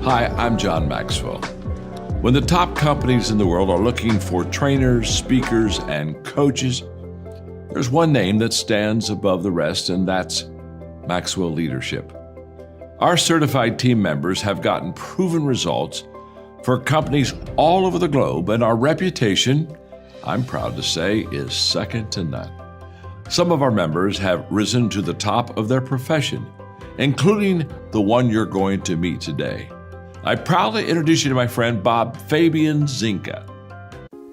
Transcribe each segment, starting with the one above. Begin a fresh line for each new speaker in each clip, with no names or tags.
Hi, I'm John Maxwell. When the top companies in the world are looking for trainers, speakers, and coaches, there's one name that stands above the rest, and that's Maxwell Leadership. Our certified team members have gotten proven results for companies all over the globe, and our reputation, I'm proud to say, is second to none. Some of our members have risen to the top of their profession, including the one you're going to meet today. I proudly introduce you to my friend Bob Fabian Zinka.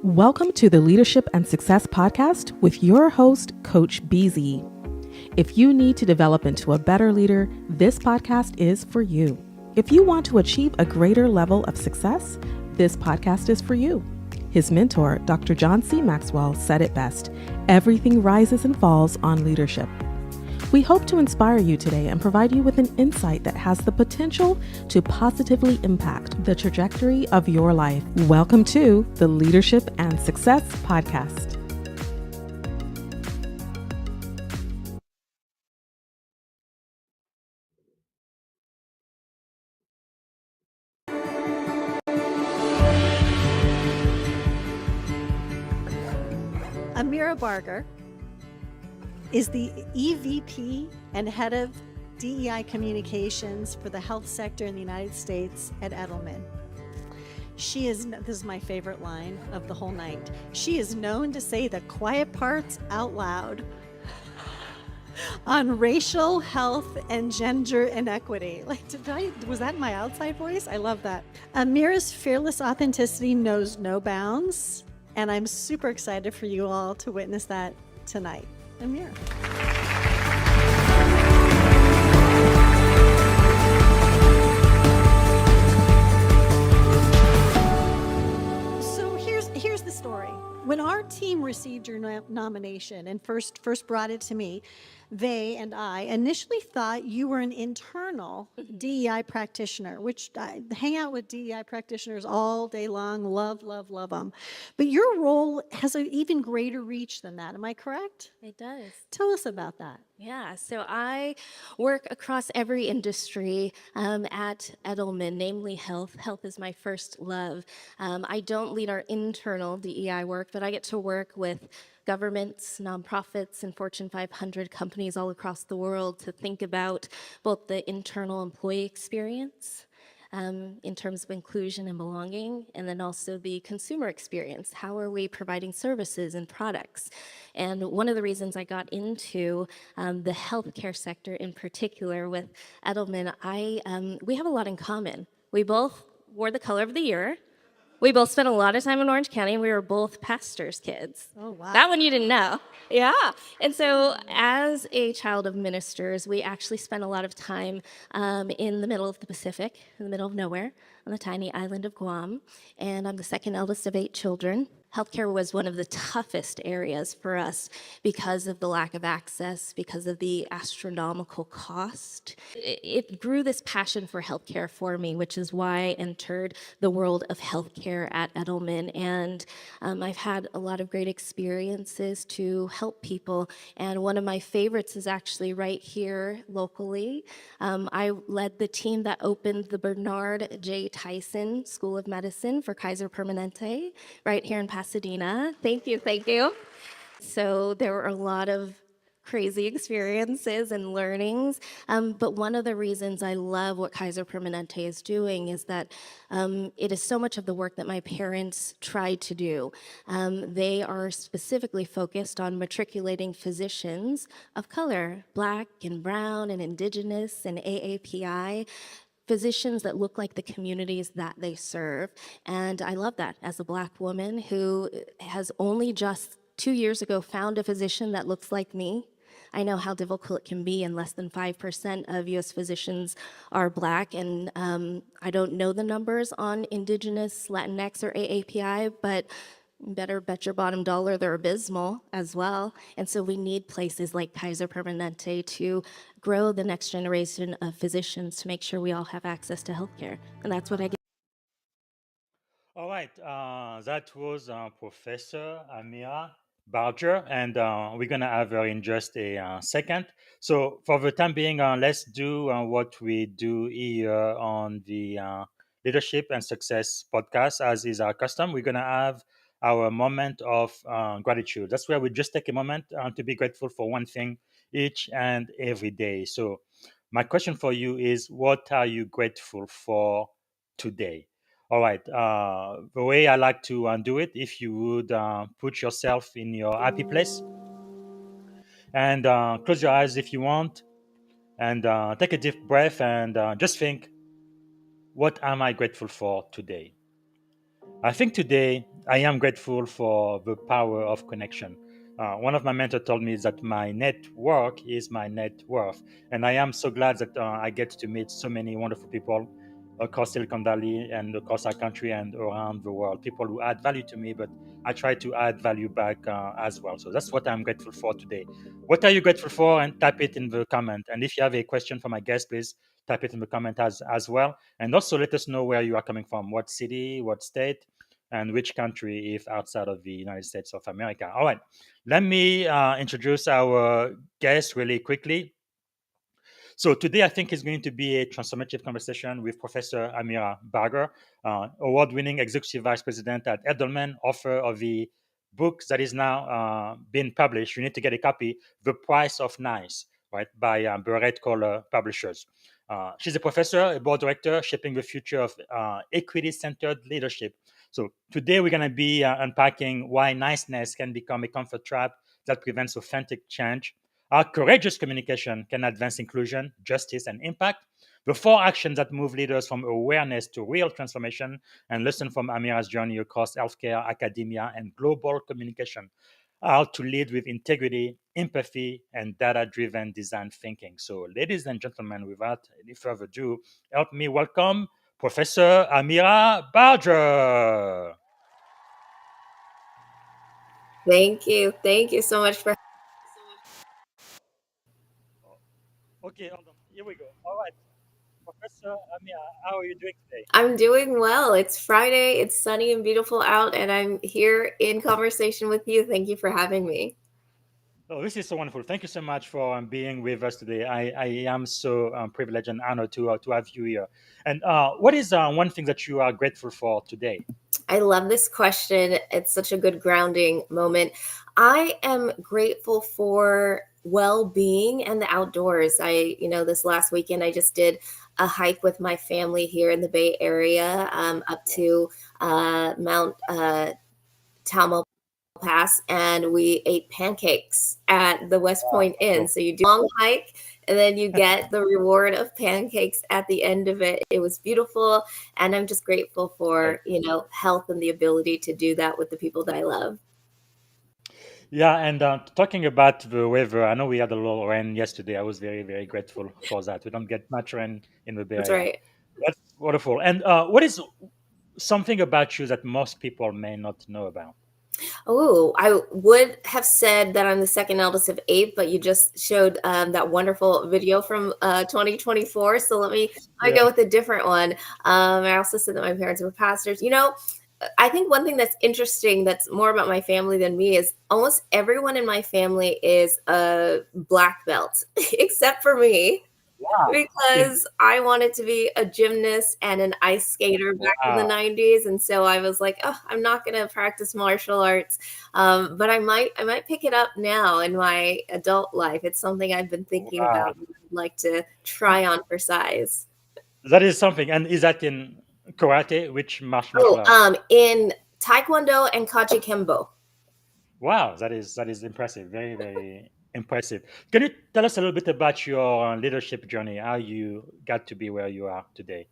Welcome to the Leadership and Success Podcast with your host, Coach BZ. If you need to develop into a better leader, this podcast is for you. If you want to achieve a greater level of success, this podcast is for you. His mentor, Dr. John C. Maxwell, said it best: everything rises and falls on leadership. We hope to inspire you today and provide you with an insight that has the potential to positively impact the trajectory of your life. Welcome to the Leadership and Success Podcast.
Amira Barger is the EVP and head of DEI communications for the health sector in the United States at Edelman. This is my favorite line of the whole night. She is known to say the quiet parts out loud on racial, health, and gender inequity. Was that my outside voice? I love that. Amira's fearless authenticity knows no bounds, and I'm super excited for you all to witness that tonight. Amira. So here's the story. When our team received your nomination and first brought it to me, they and I initially thought you were an internal DEI practitioner, which I hang out with DEI practitioners all day long, love them. But your role has an even greater reach than that. Am I correct?
It does.
Tell us about that.
Yeah, so I work across every industry at Edelman, namely health. Health is my first love. I don't lead our internal DEI work, but I get to work with governments, nonprofits, and Fortune 500 companies all across the world to think about both the internal employee experience in terms of inclusion and belonging, and then also the consumer experience. How are we providing services and products? And one of the reasons I got into the healthcare sector in particular with Edelman, we have a lot in common. We both wore the color of the year. We both spent a lot of time in Orange County, and we were both pastors' kids.
Oh, wow.
That one you didn't know. Yeah. And so as a child of ministers, we actually spent a lot of time in the middle of the Pacific, in the middle of nowhere, on the tiny island of Guam. And I'm the second eldest of 8 children. Healthcare was one of the toughest areas for us because of the lack of access, because of the astronomical cost. It grew this passion for healthcare for me, which is why I entered the world of healthcare at Edelman. And I've had a lot of great experiences to help people. And one of my favorites is actually right here locally. I led the team that opened the Bernard J. Tyson School of Medicine for Kaiser Permanente right here in Pasadena. Thank you. So there were a lot of crazy experiences and learnings. But one of the reasons I love what Kaiser Permanente is doing is that it is so much of the work that my parents tried to do. They are specifically focused on matriculating physicians of color, Black and Brown and Indigenous and AAPI, physicians that look like the communities that they serve. And I love that as a Black woman who has only just 2 years ago found a physician that looks like me. I know how difficult it can be, and less than 5% of US physicians are Black. And I don't know the numbers on Indigenous, Latinx, or AAPI, but better bet your bottom dollar they're abysmal as well. And so we need places like Kaiser Permanente to grow the next generation of physicians to make sure we all have access to healthcare. And that's what I get.
All right, that was Professor Amira Barger, and we're going to have her in just a second. So, for the time being, let's do what we do here on the Leadership and Success podcast, as is our custom. We're going to have our moment of gratitude. That's where we just take a moment to be grateful for one thing each and every day. So, my question for you is, what are you grateful for today? All right. The way I like to do it, if you would put yourself in your happy place and close your eyes if you want, and take a deep breath and just think, what am I grateful for today? I think today I am grateful for the power of connection. One of my mentors told me that my network is my net worth. And I am so glad that I get to meet so many wonderful people across Silicon Valley and across our country and around the world. People who add value to me, but I try to add value back as well. So that's what I'm grateful for today. What are you grateful for? And type it in the comment. And if you have a question for my guest, please type it in the comment as well. And also let us know where you are coming from, what city, what state, and which country if outside of the United States of America. All right, let me introduce our guest really quickly. So today I think is going to be a transformative conversation with Professor Amira Barger, award-winning executive vice president at Edelman, author of the book that is now being published. You need to get a copy, The Price of Nice, right, by Berrett-Koehler Publishers. She's a professor, a board director, shaping the future of equity-centered leadership. So today we're going to be unpacking why niceness can become a comfort trap that prevents authentic change, how courageous communication can advance inclusion, justice, and impact, the 4 actions that move leaders from awareness to real transformation, and listen from Amira's journey across healthcare, academia, and global communication, how to lead with integrity, empathy, and data-driven design thinking. So, ladies and gentlemen, without any further ado, help me welcome Professor Amira Barger.
Thank you. Thank you so much for.
Okay, hold on. Here we go. All right. Professor Amira, how are you doing today?
I'm doing well. It's Friday. It's sunny and beautiful out, and I'm here in conversation with you. Thank you for having me.
Oh, this is so wonderful. Thank you so much for being with us today. I am so privileged and honored to have you here. And what is one thing that you are grateful for today?
I love this question. It's such a good grounding moment. I am grateful for well-being and the outdoors. This last weekend, I just did a hike with my family here in the Bay Area, up to Mount Tamal Pass, and we ate pancakes at the West Point Inn. So you do a long hike, and then you get the reward of pancakes at the end of it. It was beautiful, and I'm just grateful for health and the ability to do that with the people that I love.
Yeah, and talking about the weather, I know we had a little rain yesterday. I was very, very grateful for that. We don't get much rain in the Bay
That's
Area.
right.
That's wonderful. And what is something about you that most people may not know about?
Oh, I would have said that I'm the second eldest of 8, but you just showed that wonderful video from 2024. So let me go with a different one. I also said that my parents were pastors. I think one thing that's interesting that's more about my family than me is almost everyone in my family is a black belt, except for me.
Wow. In,
because I wanted to be a gymnast and an ice skater back in the
wow.
90s, and so I was like, "Oh, I'm not gonna practice martial arts, but I might pick it up now in my adult life." It's something I've been thinking
Wow.
about and I'd like to try on for size.
That is something. And is that in karate? Which martial
Oh,
art?
in Taekwondo and Kembo.
Wow, that is impressive. Very, very impressive. Can you tell us a little bit about your leadership journey, how you got to be where you are today?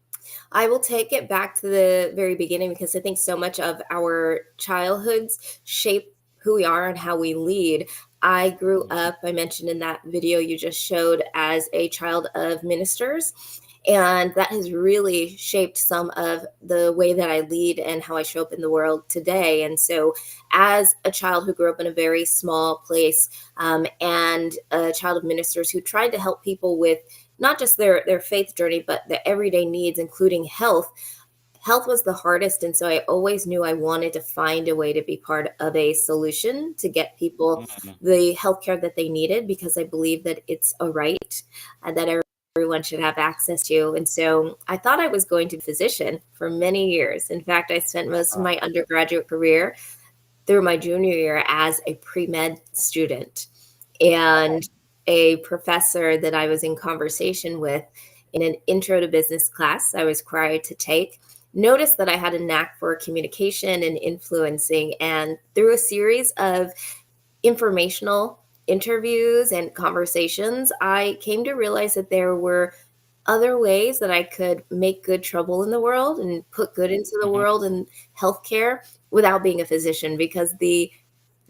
I will take it back to the very beginning because I think so much of our childhoods shape who we are and how we lead. I grew
Mhm.
up, I mentioned in that video you just showed, as a child of ministers. And that has really shaped some of the way that I lead and how I show up in the world today. And so, as a child who grew up in a very small place, and a child of ministers who tried to help people with not just their faith journey, but the everyday needs, including health. Health was the hardest, and so I always knew I wanted to find a way to be part of a solution to get people
Mhm.
the healthcare that they needed, because I believe that it's a right that everyone should have access to. And so I thought I was going to be a physician for many years. In fact, I spent most of my undergraduate career through my junior year as a pre-med student. And a professor that I was in conversation with in an intro to business class I was required to take noticed that I had a knack for communication and influencing. And through a series of informational interviews and conversations, I came to realize that there were other ways that I could make good trouble in the world and put good into the
Mhm.
world and healthcare without being a physician, because the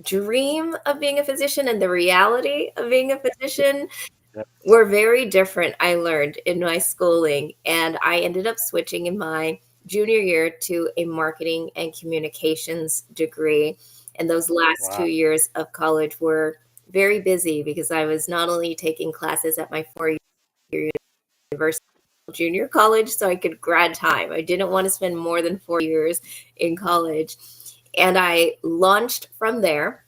dream of being a physician and the reality of being a physician
Yeah.
were very different, I learned in my schooling. And I ended up switching in my junior year to a marketing and communications degree. And those last
Wow.
2 years of college were very busy because I was not only taking classes at my 4 year university, junior college, so I could grad time. I didn't want to spend more than 4 years in college. And I launched from there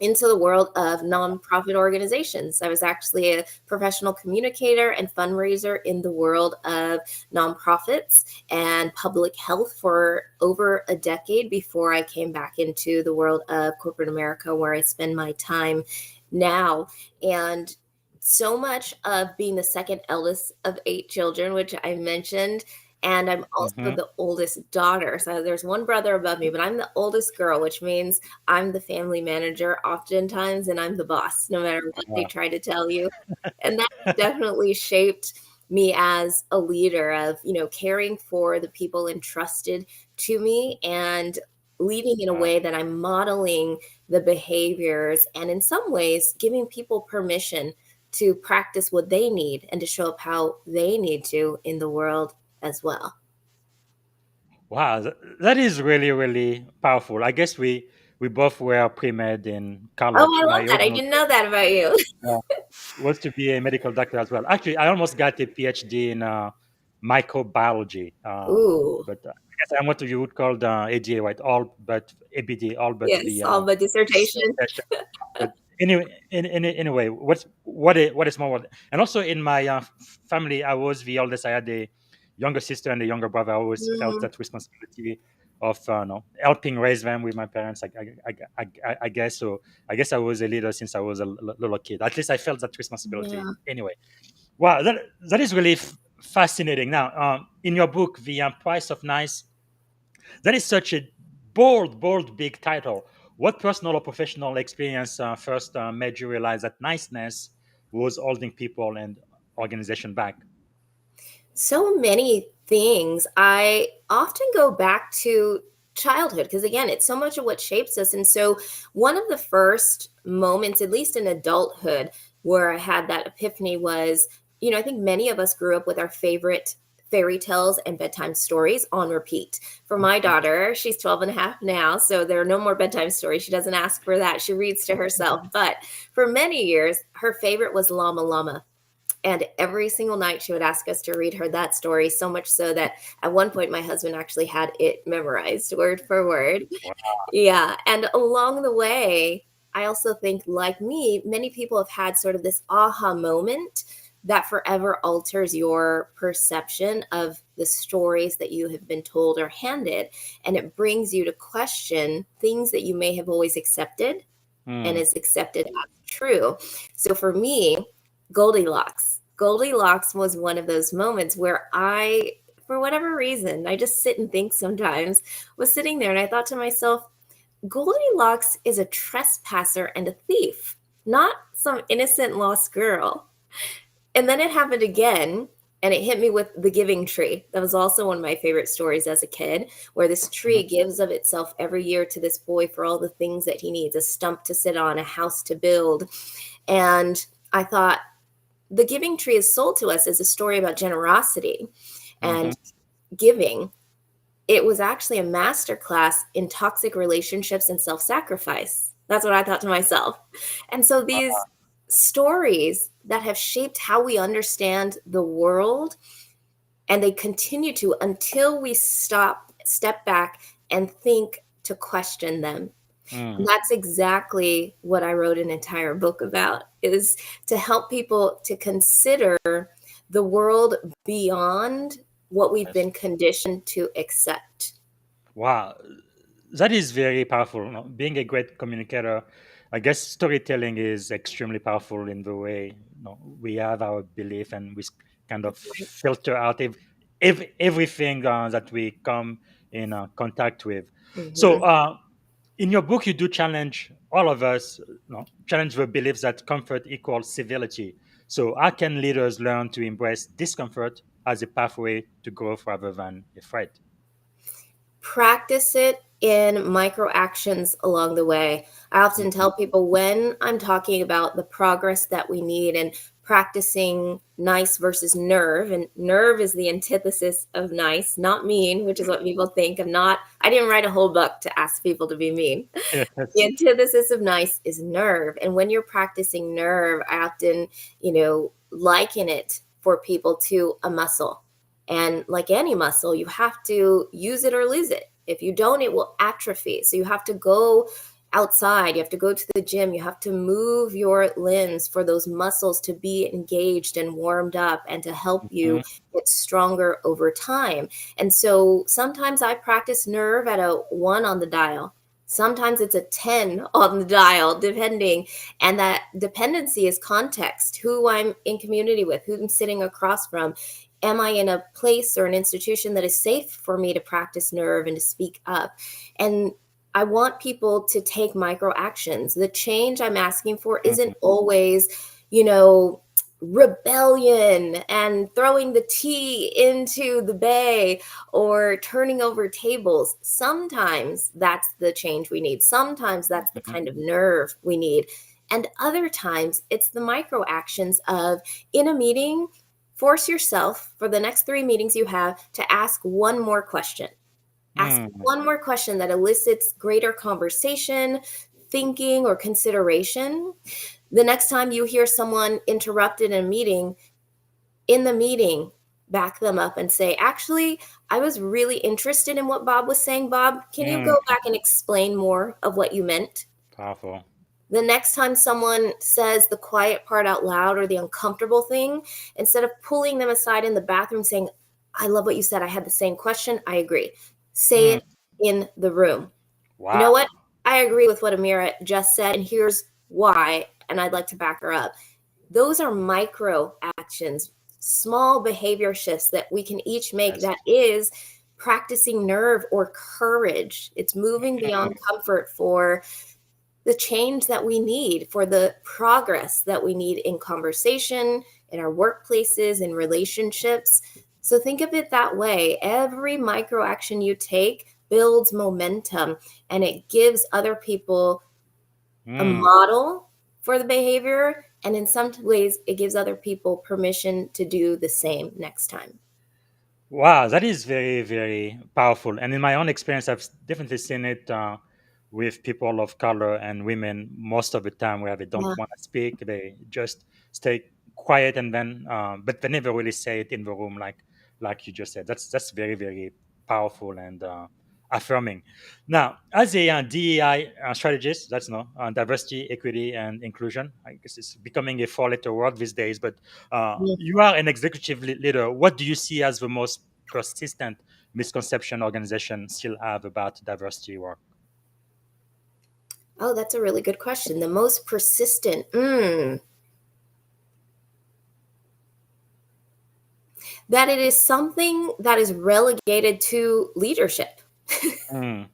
into the world of nonprofit organizations. I was actually a professional communicator and fundraiser in the world of nonprofits and public health for over a decade before I came back into the world of corporate America, where I spend my time now. And so much of being the second eldest of 8 children, which I mentioned, and I'm also
Mhm.
the oldest daughter. So there's one brother above me, but I'm the oldest girl, which means I'm the family manager oftentimes, and I'm the boss, no matter what they
Wow.
try to tell you. And that definitely shaped me as a leader of, caring for the people entrusted to me and leading in a
Wow.
way that I'm modeling the behaviors and in some ways giving people permission to practice what they need and to show up how they need to in the world as well.
Wow, that is really, really powerful. I guess we both were pre-med in
Oh,
college.
I love
My
that. I
original
didn't know that about you.
goal was to be a medical doctor as well. Actually, I almost got a PhD in microbiology,
Ooh,
but I guess I'm what you would call the ADA, right? All but ABD, all but
yes,
the
all but dissertation.
dissertation. But anyway, anyway, what is more? And also in my family, I was the oldest. I had a younger sister and a younger brother. I always felt
Mm,
that responsibility of no, helping raise them with my parents. I guess so. I guess I was a leader since I was a little kid. At least I felt that responsibility.
yeah.
Anyway, wow, that is really fascinating. Now, in your book, The Price of Nice, that is such a bold, bold, big title. What personal or professional experience first made you realize that niceness was holding people and organization back?
So many things. I often go back to childhood because, again, it's so much of what shapes us. And so, one of the first moments, at least in adulthood, where I had that epiphany was, I think many of us grew up with our favorite fairy tales and bedtime stories on repeat. For my
Mhm.
daughter, she's 12 and a half now, so there are no more bedtime stories. She doesn't ask for that. She reads to herself. But for many years, her favorite was Llama Llama. And every single night she would ask us to read her that story, so much so that at one point my husband actually had it memorized word for word.
Wow.
Yeah. And along the way, I also think, like me, many people have had sort of this aha moment that forever alters your perception of the stories that you have been told or handed. And it brings you to question things that you may have always accepted and is accepted as true. So for me, Goldilocks was one of those moments where I, for whatever reason, I just sit and think sometimes, was sitting there and I thought to myself, Goldilocks is a trespasser and a thief, not some innocent lost girl. And then it happened again, and it hit me with the giving tree. That was also one of my favorite stories as a kid, where this tree gives of itself every year to this boy for all the things that he needs, a stump to sit on, a house to build. And I thought, the giving tree is sold to us as a story about generosity and giving. It was actually a masterclass in toxic relationships and self-sacrifice. That's what I thought to myself. And so these stories that have shaped how we understand the world, and they continue to until we step back and think to question them. And that's exactly what I wrote an entire book about, is to help people to consider the world beyond what we've been conditioned to accept.
Wow, that is very powerful. Being a great communicator, I guess storytelling is extremely powerful in the way we have our belief, and we kind of filter out everything that we come in contact with. So, in your book, you do challenge all of us, challenge the beliefs that comfort equals civility. So, how can leaders learn to embrace discomfort as a pathway to growth rather than a threat?
Practice it in micro actions along the way. I often tell people when I'm talking about the progress that we need and practicing nice versus nerve, and nerve is the antithesis of nice, not mean, which is what people think. I didn't write a whole book to ask people to be mean. The antithesis of nice is nerve. And when you're practicing nerve, I often, liken it for people to a muscle. And like any muscle, you have to use it or lose it. If you don't, it will atrophy. So you have to go outside, you have to go to the gym, you have to move your limbs for those muscles to be engaged and warmed up and to help you get stronger over time. And so sometimes I practice nerve at a 1 on the dial. Sometimes it's a 10 on the dial, depending. And that dependency is context, who I'm in community with, who I'm sitting across from. Am I in a place or an institution that is safe for me to practice nerve and to speak up? And I want people to take micro actions. The change I'm asking for isn't always, rebellion and throwing the tea into the bay or turning over tables. Sometimes that's the change we need. Sometimes that's the kind of nerve we need. And other times it's the micro actions of, in a meeting, force yourself for the next 3 meetings you have to ask one more question. Ask one more question that elicits greater conversation, thinking, or consideration. The next time you hear someone interrupted in the meeting, back them up and say, actually, I was really interested in what Bob was saying. Bob, can you go back and explain more of what you meant?
Powerful.
The next time someone says the quiet part out loud or the uncomfortable thing, instead of pulling them aside in the bathroom saying, I love what you said, I had the same question, I agree. Say it in the room.
Wow.
You know what? I agree with what Amira just said, and here's why, and I'd like to back her up. Those are micro actions, small behavior shifts that we can each make. That is practicing nerve or courage. It's moving beyond comfort for the change that we need, for the progress that we need in conversation, in our workplaces, in relationships. So think of it that way. Every micro action you take builds momentum, and it gives other people a model for the behavior. And in some ways, it gives other people permission to do the same next time.
Wow, that is very, very powerful. And in my own experience, I've definitely seen it with people of color and women most of the time, where they don't want to speak. They just stay quiet, and then, but they never really say it in the room, like you just said. That's very, very powerful. And affirming. Now, as a DEI strategist, that's no diversity, equity, and inclusion. I guess it's becoming a four-letter word these days. But you are an executive leader. What do you see as the most persistent misconception organizations still have about diversity work?
Oh, that's a really good question. The most persistent. That it is something that is relegated to leadership.
Mm,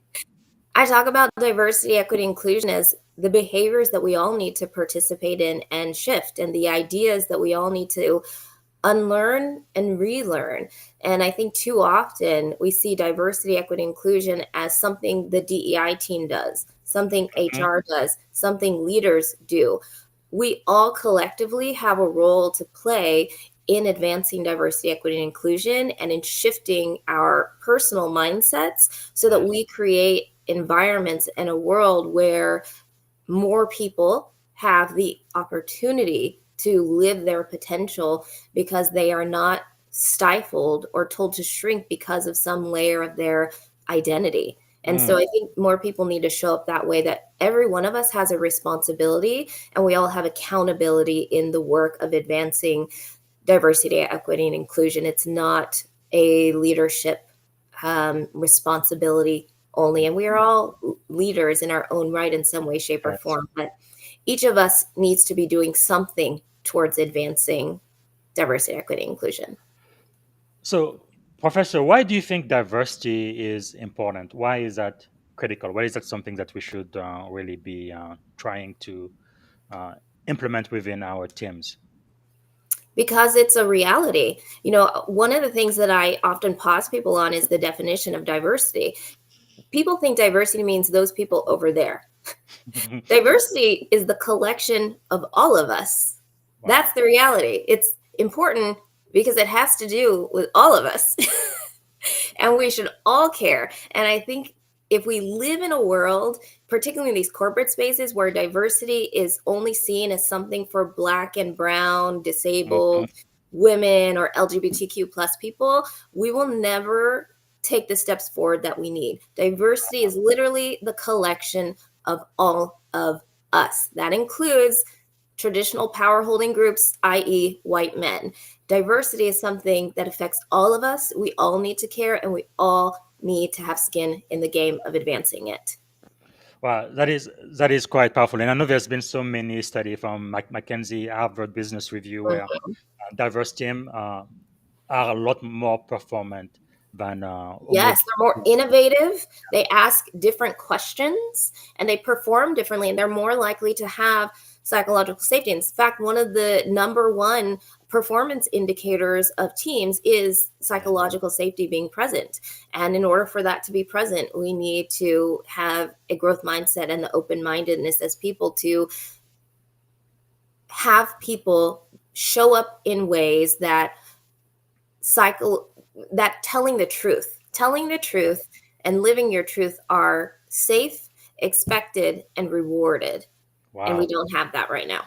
I talk about diversity, equity, inclusion as the behaviors that we all need to participate in and shift, and the ideas that we all need to unlearn and relearn. And I think too often we see diversity, equity, inclusion as something the DEI team does, something
mhm,
HR does, something leaders do. We all collectively have a role to play in advancing diversity, equity, and inclusion and in shifting our personal mindsets so that
yes.
we create environments and a world where more people have the opportunity to live their potential because they are not stifled or told to shrink because of some layer of their identity. And so
Mm,
I think more people need to show up that way, that every one of us has a responsibility and we all have accountability in the work of advancing diversity, equity, and inclusion. It's not a leadership responsibility only. And we are all leaders in our own right in some way, shape, or
yes.
form. But each of us needs to be doing something towards advancing diversity, equity, inclusion.
So, Professor, why do you think diversity is important? Why is that critical? Why is that something that we should really be trying to uh, implement within our teams?
Because it's a reality. You know, one of the things that I often pause people on is the definition of diversity. People think diversity means those people over there. Diversity is the collection of all of us.
Wow.
That's the reality. It's important because it has to do with all of us. And we should all care. And I think if we live in a world, particularly in these corporate spaces where diversity is only seen as something for Black and brown,
Mhm.
disabled, women, or LGBTQ plus people, we will never take the steps forward that we need. Diversity is literally the collection of all of us. That includes traditional power holding groups, i.e., white men. Diversity is something that affects all of us. We all need to care and we all need to have skin in the game of advancing it.
Wow, that is quite powerful. And I know there's been so many studies from McKinsey, Harvard Business Review, where diverse teams are a lot more performant than
Yes,
homogeneous.
they're more innovative. They ask different questions and they perform differently, and they're more likely to have psychological safety. In fact, one of the number one performance indicators of teams is psychological safety being present. And in order for that to be present, we need to have a growth mindset and the open mindedness as people to have people show up in ways that cycle that telling the truth and living your truth are safe, expected, and rewarded, and we
Wow.
don't have that right now.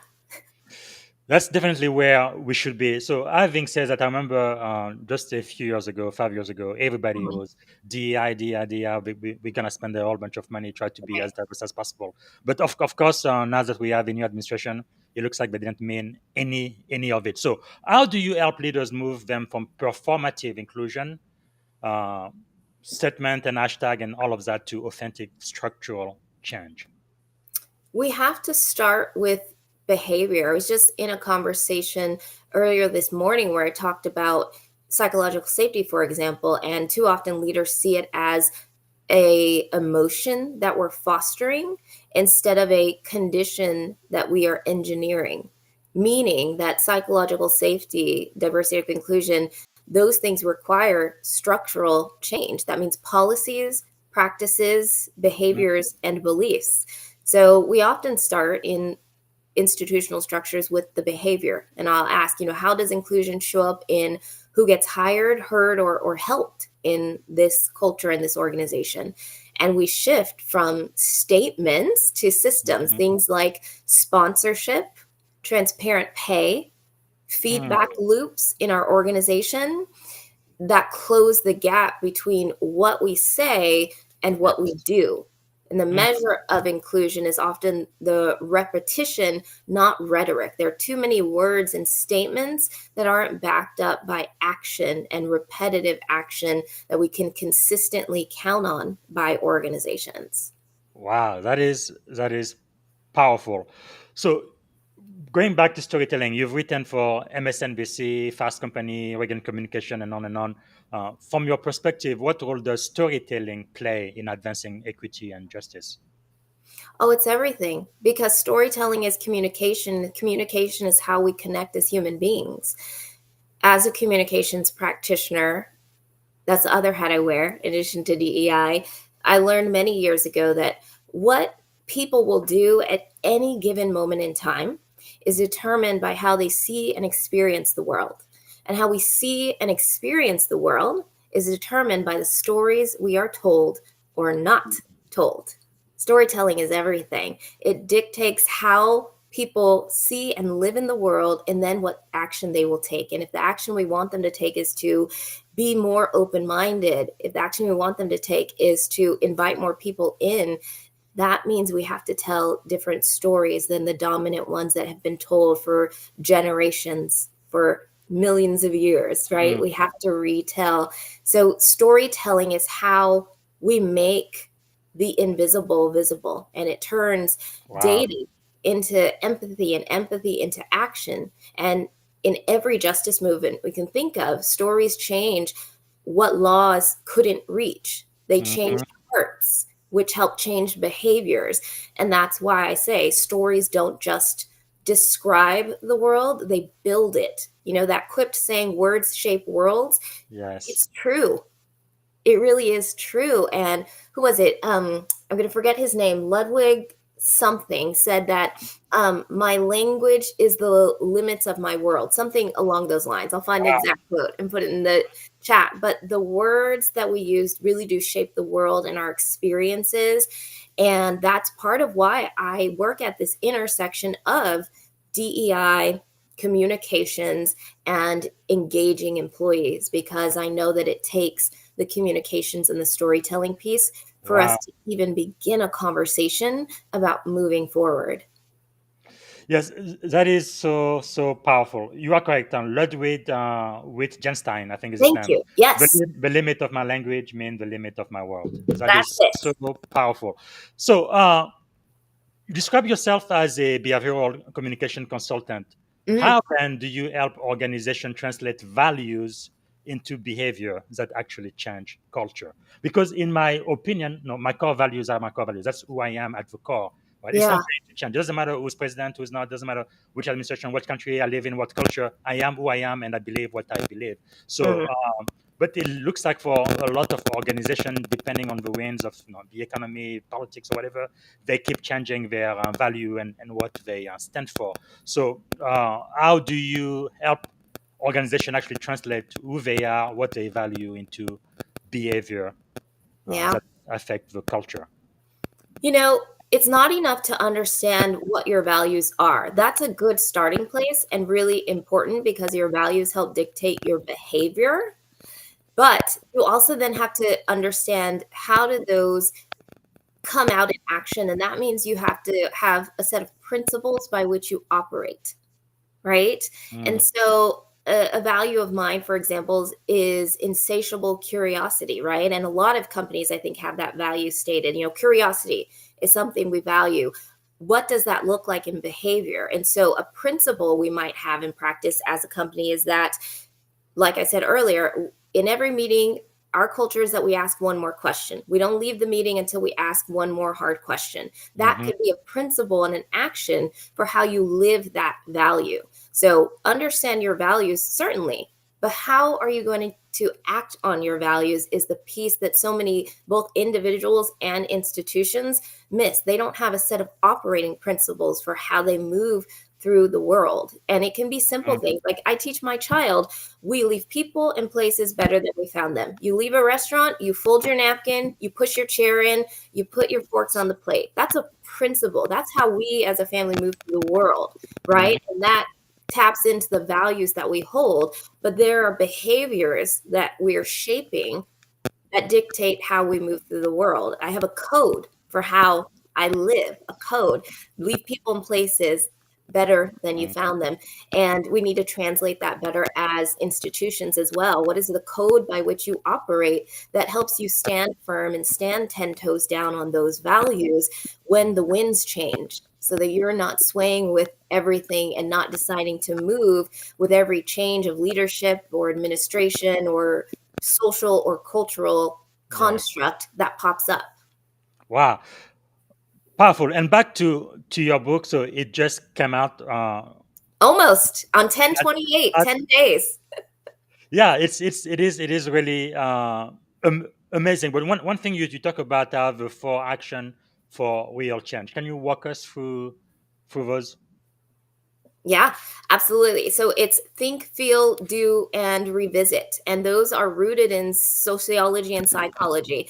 That's definitely where we should be. So, having said that, I remember just a few years ago, 5 years ago, everybody
Mhm.
was DEI, DEI, DEI. We're going to spend a whole bunch of money, try to be as diverse as possible. But of course, now that we have a new administration, it looks like they didn't mean any of it. So, how do you help leaders move them from performative inclusion, uh, statement and hashtag and all of that to authentic structural change?
We have to start with behavior. I was just in a conversation earlier this morning where I talked about psychological safety, for example, and too often leaders see it as a emotion that we're fostering instead of a condition that we are engineering, meaning that psychological safety, diversity, and inclusion, those things require structural change. That means policies, practices, behaviors, and beliefs. So we often start in institutional structures with the behavior. And I'll ask, how does inclusion show up in who gets hired, heard, or helped in this culture and this organization? And we shift from statements to systems,
Mhm.
things like sponsorship, transparent pay,
Mm,
feedback loops in our organization that close the gap between what we say and what we
Yes.
do. And the
Mm.
measure of inclusion is often the repetition, not rhetoric. There are too many words and statements that aren't backed up by action and repetitive action that we can consistently count on by organizations.
Wow, that is powerful. So going back to storytelling, you've written for MSNBC, Fast Company, Reagan Communication, and on and on. From your perspective, what role does storytelling play in advancing equity and justice?
Oh, it's everything, because storytelling is communication. Communication is how we connect as human beings. As a communications practitioner, that's the other hat I wear in addition to DEI. I learned many years ago that what people will do at any given moment in time is determined by how they see and experience the world. And how we see and experience the world is determined by the stories we are told or not told. Storytelling is everything. It dictates how people see and live in the world, and then what action they will take. And if the action we want them to take is to be more open-minded, if the action we want them to take is to invite more people in, that means we have to tell different stories than the dominant ones that have been told for generations, for millions of years, right?
Mm.
We have to retell. So storytelling is how we make the invisible visible, and it turns
Wow.
data into empathy and empathy into action. And in every justice movement we can think of, stories change what laws couldn't reach. They change hearts, which help change behaviors. And that's why I say stories don't just describe the world, they build it. You know, that quipped saying, words shape worlds.
Yes.
It's true. It really is true. And who was it? I'm going to forget his name. Ludwig something said that my language is the limits of my world, something along those lines. I'll find the exact quote and put it in the chat. But the words that we use really do shape the world and our experiences. And that's part of why I work at this intersection of DEI, communications, and engaging employees, because I know that it takes the communications and the storytelling piece for us to even begin a conversation about moving forward.
Yes, that is so powerful. You are correct. Ludwig Wittgenstein, I think is his
Thank
name.
you. Yes,
The limit of my language means the limit of my world. That
that's
is
it.
so powerful. So, you describe yourself as a behavioral communication consultant.
Mhm.
How then do you help organization translate values into behavior that actually change culture? Because in my opinion, no, my core values are my core values. That's who I am at the core. Right? It's not
Yeah.
going to change. It doesn't matter who's president, who's not. Doesn't matter which administration, what country I live in, what culture. I am who I am, and I believe what I believe. So,
Mhm.
but it looks like for a lot of organizations, depending on the winds of the economy, politics, or whatever, they keep changing their value and what they stand for. So, how do you help organization actually translate who they are, what they value into behavior
Yeah.
that affect the culture?
You know, it's not enough to understand what your values are. That's a good starting place and really important, because your values help dictate your behavior. But you also then have to understand, how do those come out in action? And that means you have to have a set of principles by which you operate, right? And
Mm.
so a value of mine, for example, is insatiable curiosity, right? And a lot of companies, I think, have that value stated. You know, curiosity is something we value. What does that look like in behavior? And so a principle we might have in practice as a company is that, like I said earlier, in every meeting, our culture is that we ask one more question. We don't leave the meeting until we ask one more hard question. That could be a principle and an action for how you live that value. So understand your values, certainly, but how are you going to act on your values is the piece that so many, both individuals and institutions, miss. They don't have a set of operating principles for how they move through the world. And it can be simple things. Like I teach my child, we leave people and places better than we found them. You leave a restaurant, you fold your napkin, you push your chair in, you put your forks on the plate. That's a principle. That's how we as a family move through the world, right? And that taps into the values that we hold. But there are behaviors that we're shaping that dictate how we move through the world. I have a code for how I live, a code. Leave people in places better than you found them. And we need to translate that better as institutions as well. What is the code by which you operate that helps you stand firm and stand 10 toes down on those values when the winds change, so that you're not swaying with everything and not deciding to move with every change of leadership or administration or social or cultural construct that pops up.
Wow, powerful. And back to your book. So it just came out.
Almost on 10/28,
At,
10 days.
yeah, it is really amazing. But one thing you talk about are the 4 action for real change. Can you walk us through those?
Yeah, absolutely. So it's think, feel, do, and revisit. And those are rooted in sociology and psychology.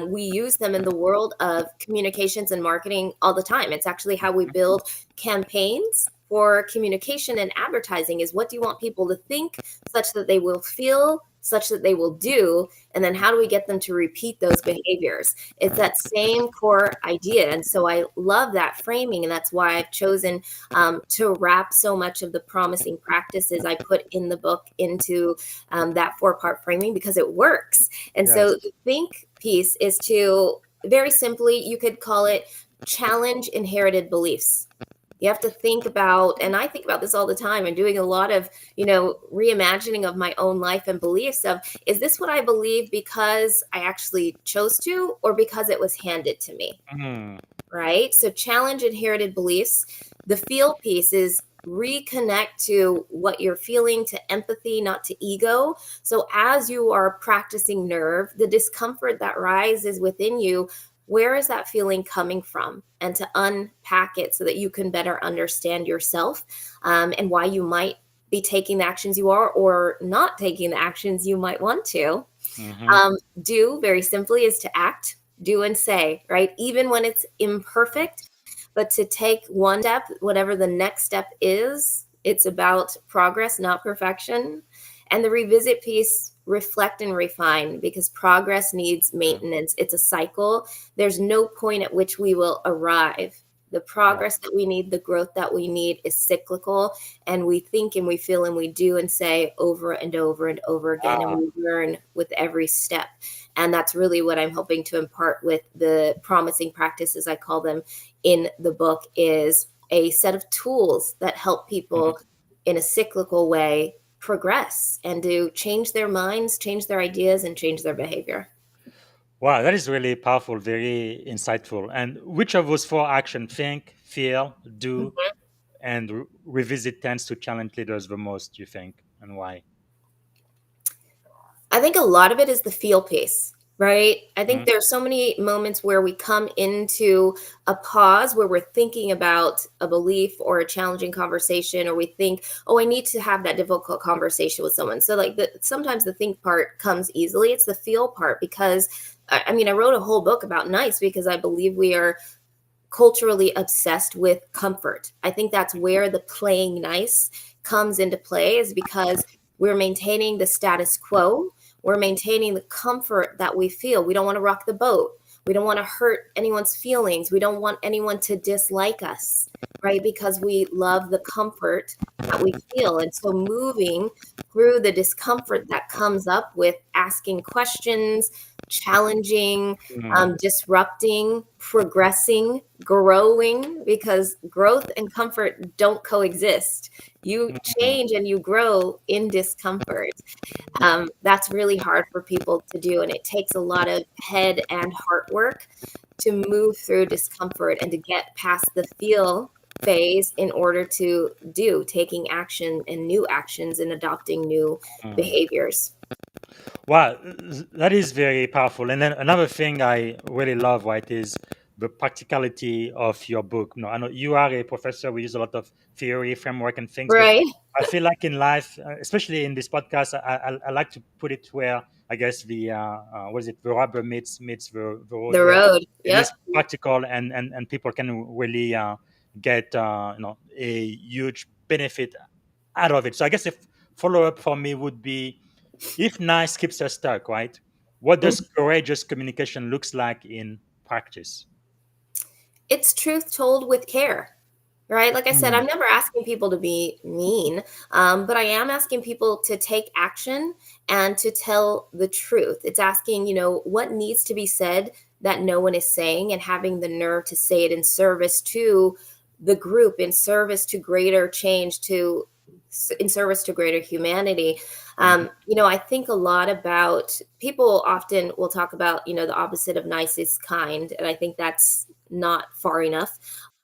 We use them in the world of communications and marketing all the time. It's actually how we build campaigns for communication and advertising is what do you want people to think such that they will feel, such that they will do, and then how do we get them to repeat those behaviors? It's that same core idea. And so I love that framing, and that's why I've chosen to wrap so much of the promising practices I put in the book into that 4-part framing, because it works. And so the think piece is to, very simply, you could call it challenge inherited beliefs. You have to think about, and I think about this all the time. I'm doing a lot of, reimagining of my own life and beliefs of, is this what I believe because I actually chose to, or because it was handed to me? Right? So challenge inherited beliefs. The feel piece is reconnect to what you're feeling, to empathy, not to ego. So as you are practicing nerve, the discomfort that rises within you, where is that feeling coming from? And to unpack it so that you can better understand yourself and why you might be taking the actions you are or not taking the actions you might want to. Do, very simply, is to act, do, and say, right? Even when it's imperfect, but to take one step, whatever the next step is, it's about progress, not perfection. And the revisit piece, reflect and refine, because progress needs maintenance. It's a cycle. There's no point at which we will arrive. The progress that we need, the growth that we need is cyclical. And we think and we feel and we do and say over and over and over again. And we learn with every step. And that's really what I'm hoping to impart with the promising practices, I call them in the book, is a set of tools that help people in a cyclical way progress and to change their minds, change their ideas, and change their behavior.
Wow, that is really powerful, very insightful. And which of those 4 action, think, feel, do, and revisit, tends to challenge leaders the most, you think, and why?
I think a lot of it is the feel piece, right? I think there's so many moments where we come into a pause where we're thinking about a belief or a challenging conversation, or we think, oh, I need to have that difficult conversation with someone. So like sometimes the think part comes easily. It's the feel part, because I wrote a whole book about nice because I believe we are culturally obsessed with comfort. I think that's where the playing nice comes into play, is because we're maintaining the status quo. We're maintaining the comfort that we feel. We don't want to rock the boat. We don't want to hurt anyone's feelings. We don't want anyone to dislike us, right? Because we love the comfort that we feel. And so moving through the discomfort that comes up with asking questions, challenging, disrupting, progressing, growing, because growth and comfort don't coexist. You change and you grow in discomfort. That's really hard for people to do. And it takes a lot of head and heart work to move through discomfort and to get past the feel phase in order to do taking action and new actions and adopting new behaviors.
Wow, that is very powerful. And then another thing I really love, right, is the practicality of your book. No, I know you are a professor. We use a lot of theory, framework, and things.
Right.
But I feel like in life, especially in this podcast, I like to put it where I guess the what is it? The rubber meets the road.
The road.
It
Yep.
is practical, and people can really get a huge benefit out of it. So I guess if follow up for me would be, if nice keeps us stuck, right? What does courageous communication looks like in practice?
It's truth told with care, right? Like I said,
Mm.
I'm never asking people to be mean, but I am asking people to take action and to tell the truth. It's asking, what needs to be said that no one is saying, and having the nerve to say it in service to the group, in service to greater change, in service to greater humanity. I think a lot about, people often will talk about, the opposite of nice is kind. And I think that's not far enough.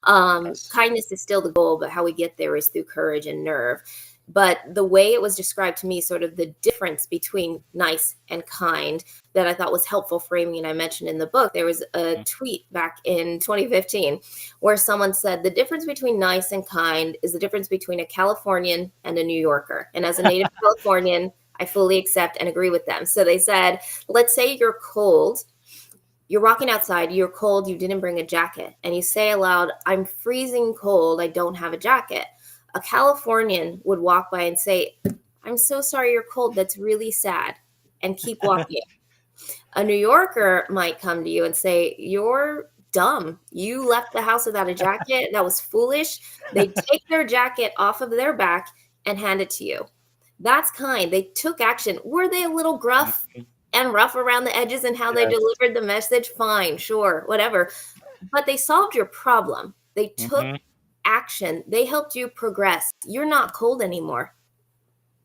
Yes.
Kindness is still the goal, but how we get there is through courage and nerve. But the way it was described to me, sort of the difference between nice and kind, that I thought was helpful framing, and I mentioned in the book, there was a tweet back in 2015 where someone said the difference between nice and kind is the difference between a Californian and a New Yorker. And as a native Californian, I fully accept and agree with them. So they said, let's say you're cold. You're walking outside, you're cold, you didn't bring a jacket, and you say aloud, I'm freezing cold, I don't have a jacket. A Californian would walk by and say, I'm so sorry you're cold, that's really sad, and keep walking. A New Yorker might come to you and say, you're dumb. You left the house without a jacket. That was foolish. They take their jacket off of their back and hand it to you. That's kind. They took action. Were they a little gruff and rough around the edges in how they
Yes.
delivered the message? Fine, sure, whatever. But they solved your problem. They took action. They helped you progress. You're not cold anymore.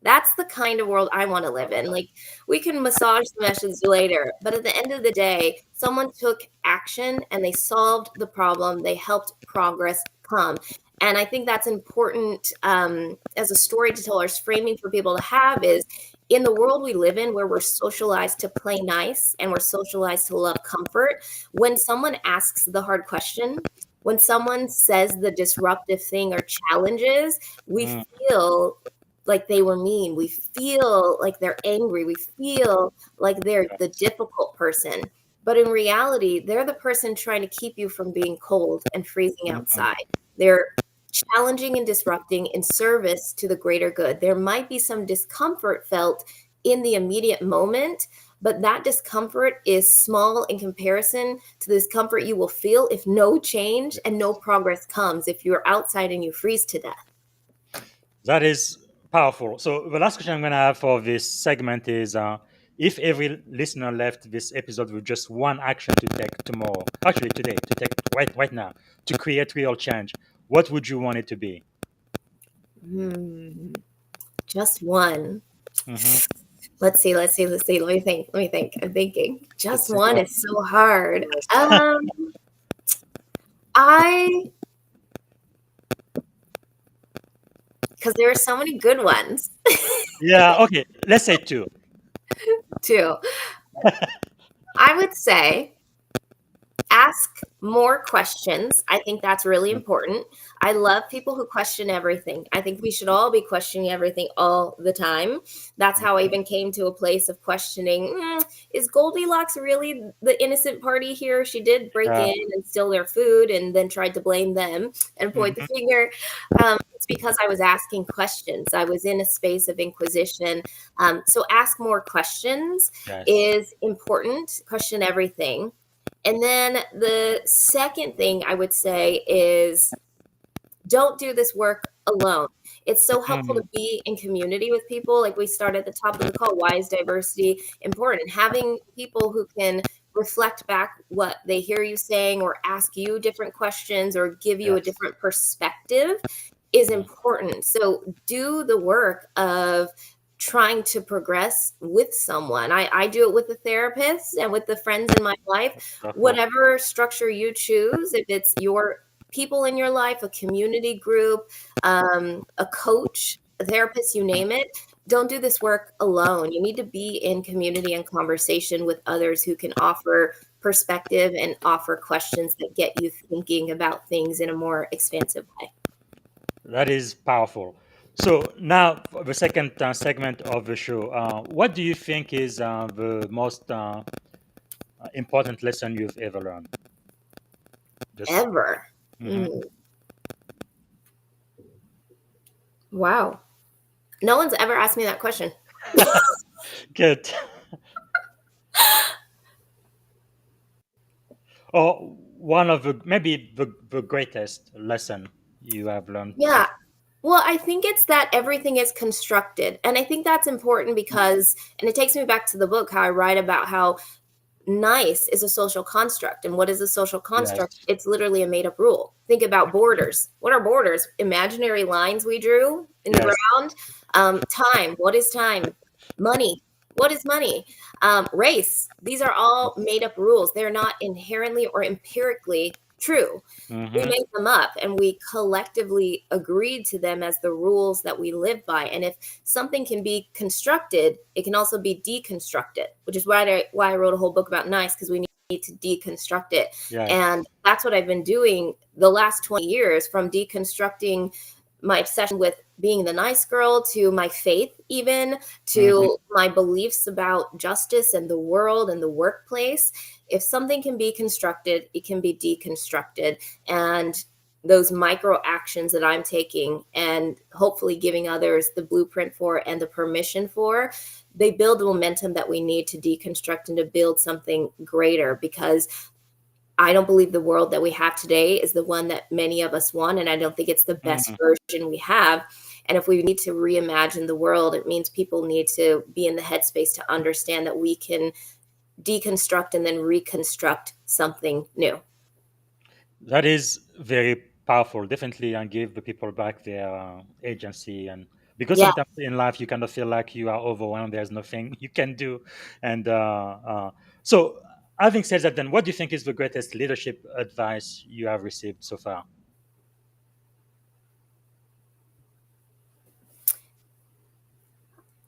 That's the kind of world I want to live in. Like, we can massage the message later, but at the end of the day, someone took action and they solved the problem. They helped progress come. And I think that's important as a story to tell, or framing for people to have, is in the world we live in, where we're socialized to play nice and we're socialized to love comfort. When someone asks the hard question, when someone says the disruptive thing or challenges, we feel like they were mean. We feel like they're angry. We feel like they're the difficult person. But in reality, they're the person trying to keep you from being cold and freezing outside. They're challenging and disrupting in service to the greater good. There might be some discomfort felt in the immediate moment, but that discomfort is small in comparison to the discomfort you will feel if no change and no progress comes, if you're outside and you freeze to death.
That is powerful. So the last question I'm going to have for this segment is, if every listener left this episode with just one action to take tomorrow, actually today, to take right now, to create real change, what would you want it to be?
Just one. Let's see. Let me think. I'm thinking. Just one is so hard. Because there are so many good ones.
Yeah, okay. Let's say two.
Two. I would say ask more questions. I think that's really important. I love people who question everything. I think we should all be questioning everything all the time. That's how I even came to a place of questioning, is Goldilocks really the innocent party here? She did break in and steal their food and then tried to blame them and point the finger. It's because I was asking questions. I was in a space of inquisition. So ask more questions is important. Question everything. And then the second thing I would say is, don't do this work alone. It's so helpful to be in community with people. Like we started at the top of the call, why is diversity important? Having people who can reflect back what they hear you saying, or ask you different questions, or give you a different perspective is important. So do the work of trying to progress with someone. I do it with the therapist and with the friends in my life. Whatever structure you choose, if it's your people in your life, a community group, a coach, a therapist, you name it, don't do this work alone. You need to be in community and conversation with others who can offer perspective and offer questions that get you thinking about things in a more expansive way.
That is powerful. So now, for the second segment of the show, what do you think is the most important lesson you've ever learned?
Ever? Wow. No one's ever asked me that question.
Good. Or one of the maybe the greatest lesson you have learned so
Yeah. Well, I think it's that everything is constructed. And I think that's important because, and it takes me back to the book, how I write about how nice is a social construct. And what is a social construct?
Yes.
It's literally a made up rule. Think about borders. What are borders? Imaginary lines we drew in the
Yes.
ground. Time. What is time? Money. What is money? Race. These are all made up rules. They're not inherently or empirically true. We
Mm-hmm.
made them up and we collectively agreed to them as the rules that we live by. And if something can be constructed, it can also be deconstructed, which is why I wrote a whole book about nice, because we need to deconstruct it.
Yes.
And that's what I've been doing the last 20 years, from deconstructing my obsession with being the nice girl to my faith, even to my beliefs about justice and the world and the workplace. If something can be constructed, it can be deconstructed. And those micro actions that I'm taking and hopefully giving others the blueprint for and the permission for, they build the momentum that we need to deconstruct and to build something greater, because I don't believe the world that we have today is the one that many of us want. And I don't think it's the best version we have. And if we need to reimagine the world, it means people need to be in the headspace to understand that we can deconstruct and then reconstruct something new.
That is very powerful, definitely, and give the people back their agency. And because
Yeah.
sometimes in life you kind of feel like you are overwhelmed, there's nothing you can do. And so, having said that, then what do you think is the greatest leadership advice you have received so far?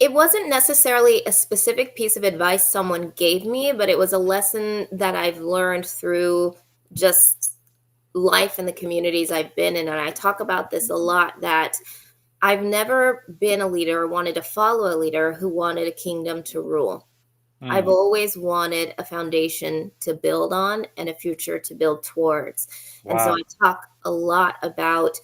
It wasn't necessarily a specific piece of advice someone gave me, but it was a lesson that I've learned through just life in the communities I've been in. And I talk about this a lot, that I've never been a leader or wanted to follow a leader who wanted a kingdom to rule. I've
Mm.
always wanted a foundation to build on and a future to build towards. And so
Wow.
I talk a lot about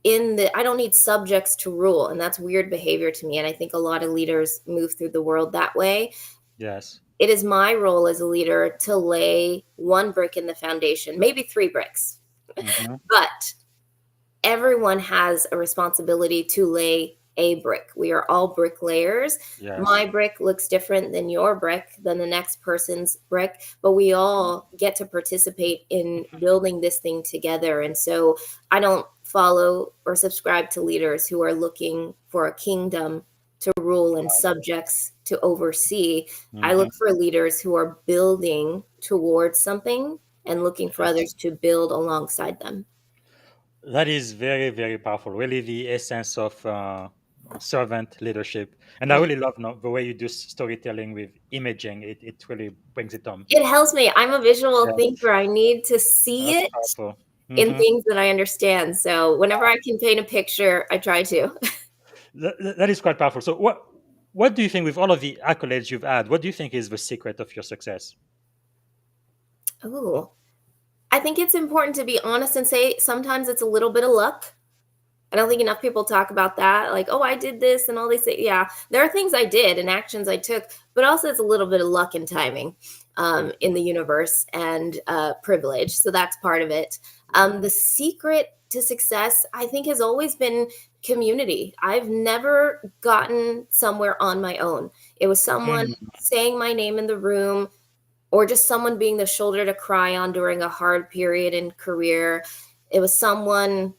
I don't need subjects to rule. And that's weird behavior to me. And I think a lot of leaders move through the world that way.
Yes.
It is my role as a leader to lay one brick in the foundation, maybe 3 bricks,
Hmm.
but everyone has a responsibility to lay a brick. We are all bricklayers.
Yes.
My brick looks different than your brick, than the next person's brick, but we all get to participate in building this thing together. And so I don't follow or subscribe to leaders who are looking for a kingdom to rule and subjects to oversee. I
Hmm.
look for leaders who are building towards something and looking for
Yes.
others to build alongside them.
That is very, very powerful. Really, the essence of servant leadership. And I
Yeah.
really love the way you do storytelling with imaging. It really brings it home.
It helps me. I'm a visual
Yes,
thinker. I need to see
that's
it
powerful.
in
Hmm.
things that I understand. So whenever I can paint a picture, I try to.
That is quite powerful. So, what do you think, with all of the accolades you've had, what do you think is the secret of your success?
Oh, I think it's important to be honest and say sometimes it's a little bit of luck. I don't think enough people talk about that. Like, oh, I did this and all these things. Yeah, there are things I did and actions I took, but also it's a little bit of luck and timing in the universe and privilege. So that's part of it. The secret to success, I think, has always been community. I've never gotten somewhere on my own. It was someone
Mm.
saying my name in the room, or just someone being the shoulder to cry on during a hard period in career. It was someone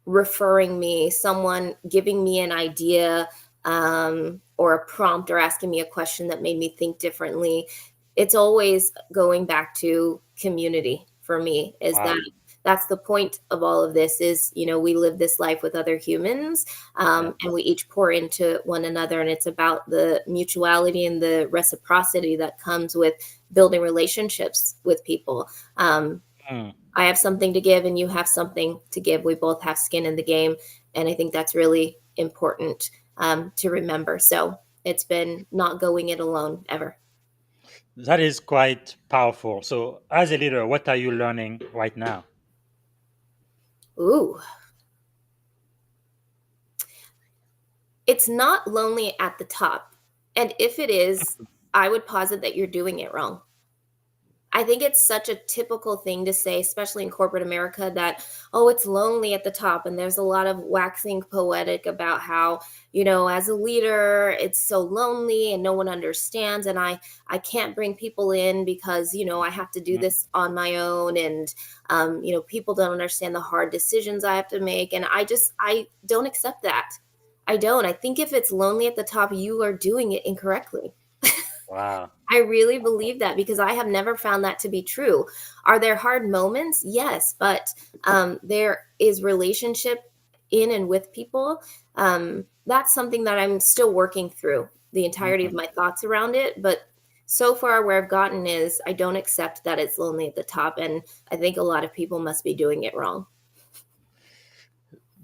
referring me, someone giving me an idea, or a prompt, or asking me a question that made me think differently. It's always going back to community for me. Is
Wow.
that that's the point of all of this? Is, we live this life with other humans,
Yeah.
and we each pour into one another, and it's about the mutuality and the reciprocity that comes with building relationships with people.
Mm.
I have something to give and you have something to give. We both have skin in the game. And I think that's really important to remember. So it's been not going it alone ever.
That is quite powerful. So, as a leader, what are you learning right now?
Ooh, it's not lonely at the top. And if it is, I would posit that you're doing it wrong. I think it's such a typical thing to say, especially in corporate America, that, oh, it's lonely at the top. And there's a lot of waxing poetic about how, as a leader, it's so lonely and no one understands. And I can't bring people in because, I have to do this on my own. And, people don't understand the hard decisions I have to make. And I don't accept that. I don't. I think if it's lonely at the top, you are doing it incorrectly.
Wow.
I really believe that because I have never found that to be true. Are there hard moments? Yes, but there is relationship in and with people. That's something that I'm still working through the entirety of my thoughts around it. But so far, where I've gotten is I don't accept that it's lonely at the top. And I think a lot of people must be doing it wrong.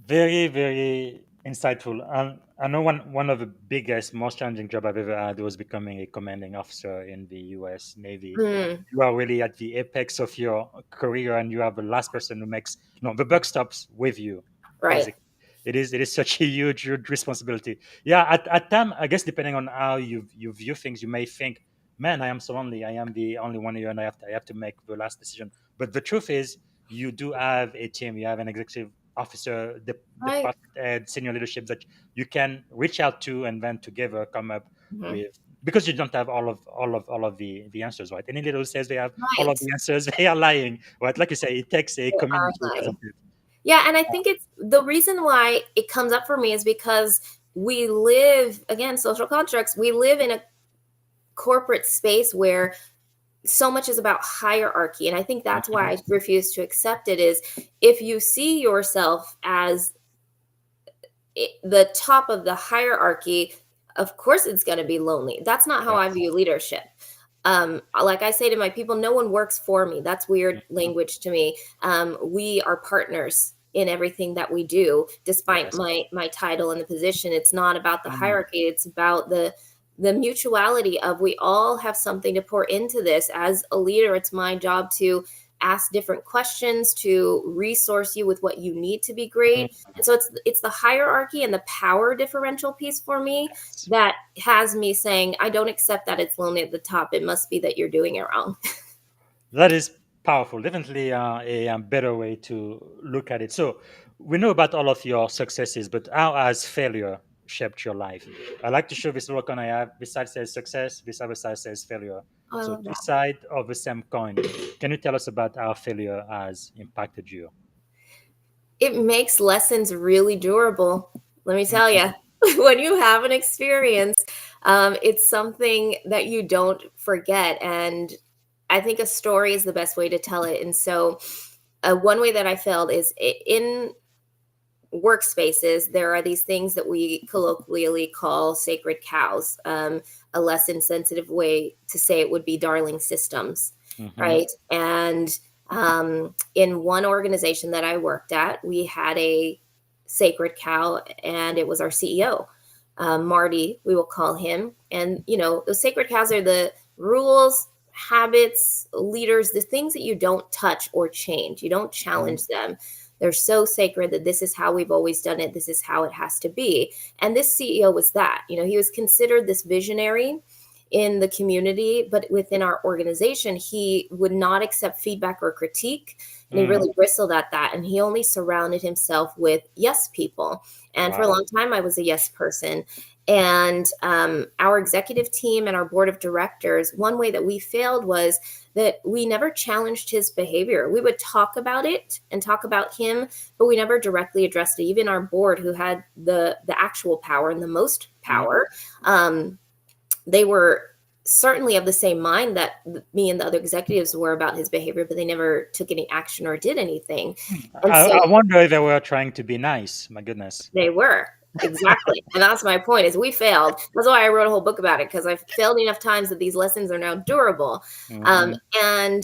Very, very insightful. I know one of the biggest, most challenging job I've ever had was becoming a commanding officer in the U.S. Navy.
Mm,
You are really at the apex of your career, and you are the last person who makes the buck stops with you.
right.
Basically, it is such a huge responsibility. Yeah, at time, I guess depending on how you view things, you may think, man, I am so lonely. I am the only one here, and I have to make the last decision. But the truth is, you do have a team. You have an executive officer,
Right.
department head, senior leadership that you can reach out to, and then together come up
Mhm.
with, because you don't have all of the answers, right? Any leader who says they have all of
Right.
the answers, they are lying, right? Like you say, it takes a
They are
community,
lying.
doesn't it?
Yeah, and I think it's the reason why it comes up for me is because we live, again, social constructs, we live in a corporate space where so much is about hierarchy. And I think that's why I refuse to accept it is if you see yourself as the top of the hierarchy, of course it's going to be lonely. That's not how I
Yes.
view leadership. Like I say to my people, no one works for me. That's weird
Mhm.
language to me. We are partners in everything that we do, despite
Yes.
my title and the position. It's not about the
Mm.
hierarchy. It's about the mutuality of we all have something to pour into this. As a leader, it's my job to ask different questions to resource you with what you need to be
Mm.
great. And so it's the hierarchy and the power differential piece for me that has me saying, I don't accept that it's lonely at the top. It must be that you're doing it wrong.
That is powerful. Definitely a better way to look at it. So we know about all of your successes, but how has failure shaped your life? I like to show this look on I have. This side says success, this other side says failure.
Oh, I
So
love
two
that.
sides of the same coin. Can you tell us about how failure has impacted you?
It makes lessons really durable. Let me tell
Mhm.
you, when you have an experience, it's something that you don't forget. And I think a story is the best way to tell it. And so, one way that I failed is in workspaces, there are these things that we colloquially call sacred cows. A less insensitive way to say it would be darling systems,
Mhm.
right? And in one organization that I worked at, we had a sacred cow, and it was our CEO, Marty, we will call him. And, those sacred cows are the rules, habits, leaders, the things that you don't touch or change. You don't
Mhm.
challenge them. They're so sacred that this is how we've always done it. This is how it has to be. And this CEO was that. He was considered this visionary in the community, but within our organization, he would not accept feedback or critique. And he
Mm.
really bristled at that. And he only surrounded himself with yes people. And for a
Wow.
long time, I was a yes person. And our executive team and our board of directors, one way that we failed was that we never challenged his behavior. We would talk about it and talk about him, but we never directly addressed it. Even our board, who had the actual power and the most
Mm.
power, they were certainly of the same mind that me and the other executives were about his behavior, but they never took any action or did anything. And
I,
so
I wonder if they were trying to be nice. My goodness.
they were. Exactly. And that's my point is we failed. That's why I wrote a whole book about it, because I've failed enough times that these lessons are now durable.
Mhm.
And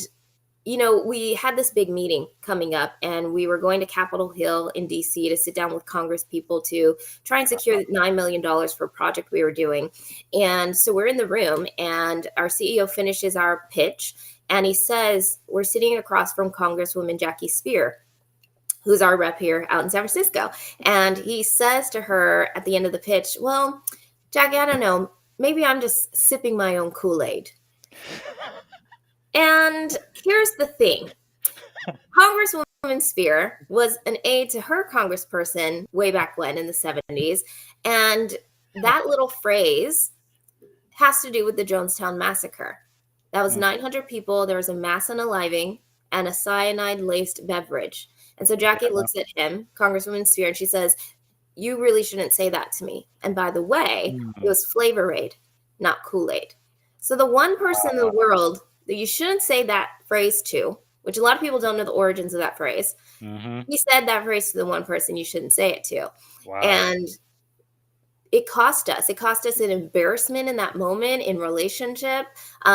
we had this big meeting coming up, and we were going to Capitol Hill in DC to sit down with Congress people to try and secure $9 million for a project we were doing. And so we're in the room, and our CEO finishes our pitch, and he says, we're sitting across from Congresswoman Jackie Spear, who's our rep here out in San Francisco. And he says to her at the end of the pitch, well, Jackie, I don't know, maybe I'm just sipping my own Kool-Aid. And here's the thing. Congresswoman Spear was an aide to her congressperson way back when in the 70s. And that little phrase has to do with the Jonestown Massacre. That was 900 people. There was a mass unaliving and a cyanide-laced beverage. And so Jackie looks at him, Congresswoman Spear, and she says, "You really shouldn't say that to me. And by the way, it was Flavor-Aid, not Kool-Aid." So the one person in the world that you shouldn't say that phrase to, which a lot of people don't know the origins of that phrase, he said that phrase to the one person you shouldn't say it to.
Wow.
And it cost us. It cost us an embarrassment in that moment in relationship.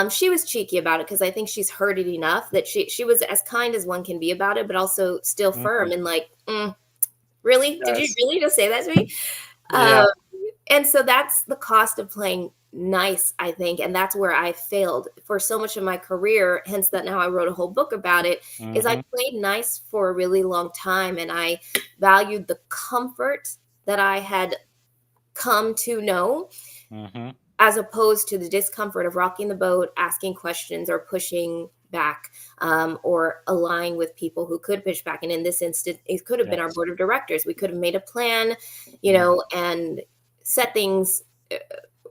She was cheeky about it because I think she's heard it enough that she was as kind as one can be about it, but also still firm and like, really? Did you really just say that to me?
Yeah.
And so that's the cost of playing nice, I think. And that's where I failed for so much of my career. Hence that now I wrote a whole book about it, is I played nice for a really long time. And I valued the comfort that I had come to know as opposed to the discomfort of rocking the boat, asking questions or pushing back or aligning with people who could push back. And in this instance, it could have been our board of directors. We could have made a plan, you know, and set things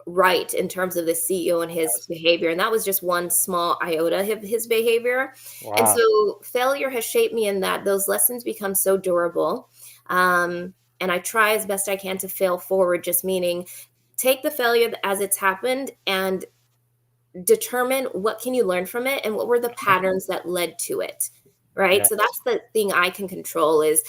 right in terms of the CEO and his behavior. And that was just one small iota of his behavior.
Wow.
And so failure has shaped me in that those lessons become so durable. And I try as best I can to fail forward, just meaning take the failure as it's happened and determine what can you learn from it and what were the patterns that led to it, right?
Yes.
So that's the thing I can control is,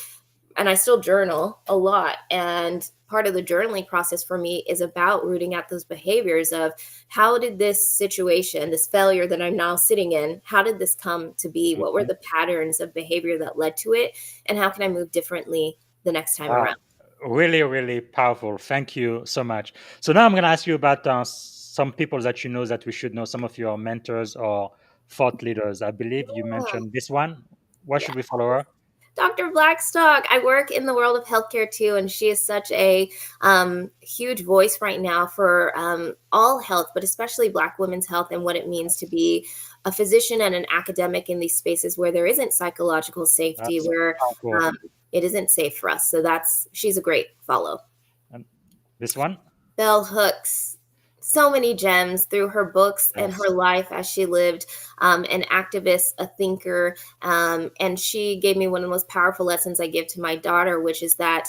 and I still journal a lot. And part of the journaling process for me is about rooting out those behaviors of how did this situation, this failure that I'm now sitting in, how did this come to be? What were the patterns of behavior that led to it? And how can I move differently the next time around?
Really, really powerful. Thank you so much. So now I'm going to ask you about some people that you know that we should know, some of your mentors or thought leaders. I believe you mentioned this one. What should we follow her?
Dr. Blackstock. I work in the world of healthcare too, and she is such a huge voice right now for all health, but especially Black women's health and what it means to be a physician and an academic in these spaces where there isn't psychological safety,
That's
where
powerful.
it isn't safe for us. So she's a great follow.
And this one?
Bell Hooks. So many gems through her books and her life as she lived, an activist, a thinker. And she gave me one of the most powerful lessons I give to my daughter, which is that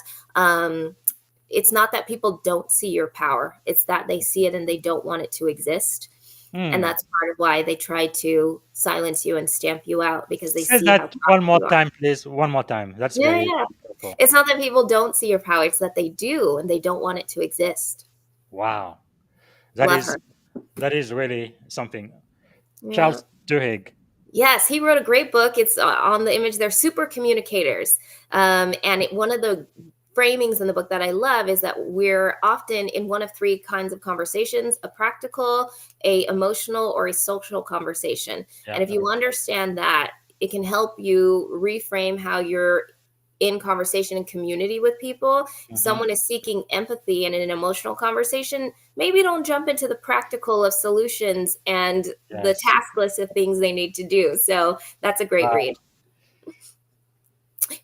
it's not that people don't see your power. It's that they see it and they don't want it to exist. And that's part of why they try to silence you and stamp you out, because they
Say
see
that one more time, please. One more time. That's very powerful.
It's not that people don't see your power. It's that they do and they don't want it to exist.
Wow.
Love her.
That is really something.
Yeah.
Charles Duhigg.
Yes, he wrote a great book. It's on the image. They're super communicators. And one of the framings in the book that I love is that we're often in one of three kinds of conversations: a practical, a emotional, or a social conversation.
Yeah.
And if you understand that, it can help you reframe how you're in conversation and community with people. If someone is seeking empathy in an emotional conversation, maybe don't jump into the practical of solutions and the task list of things they need to do. So that's a great read.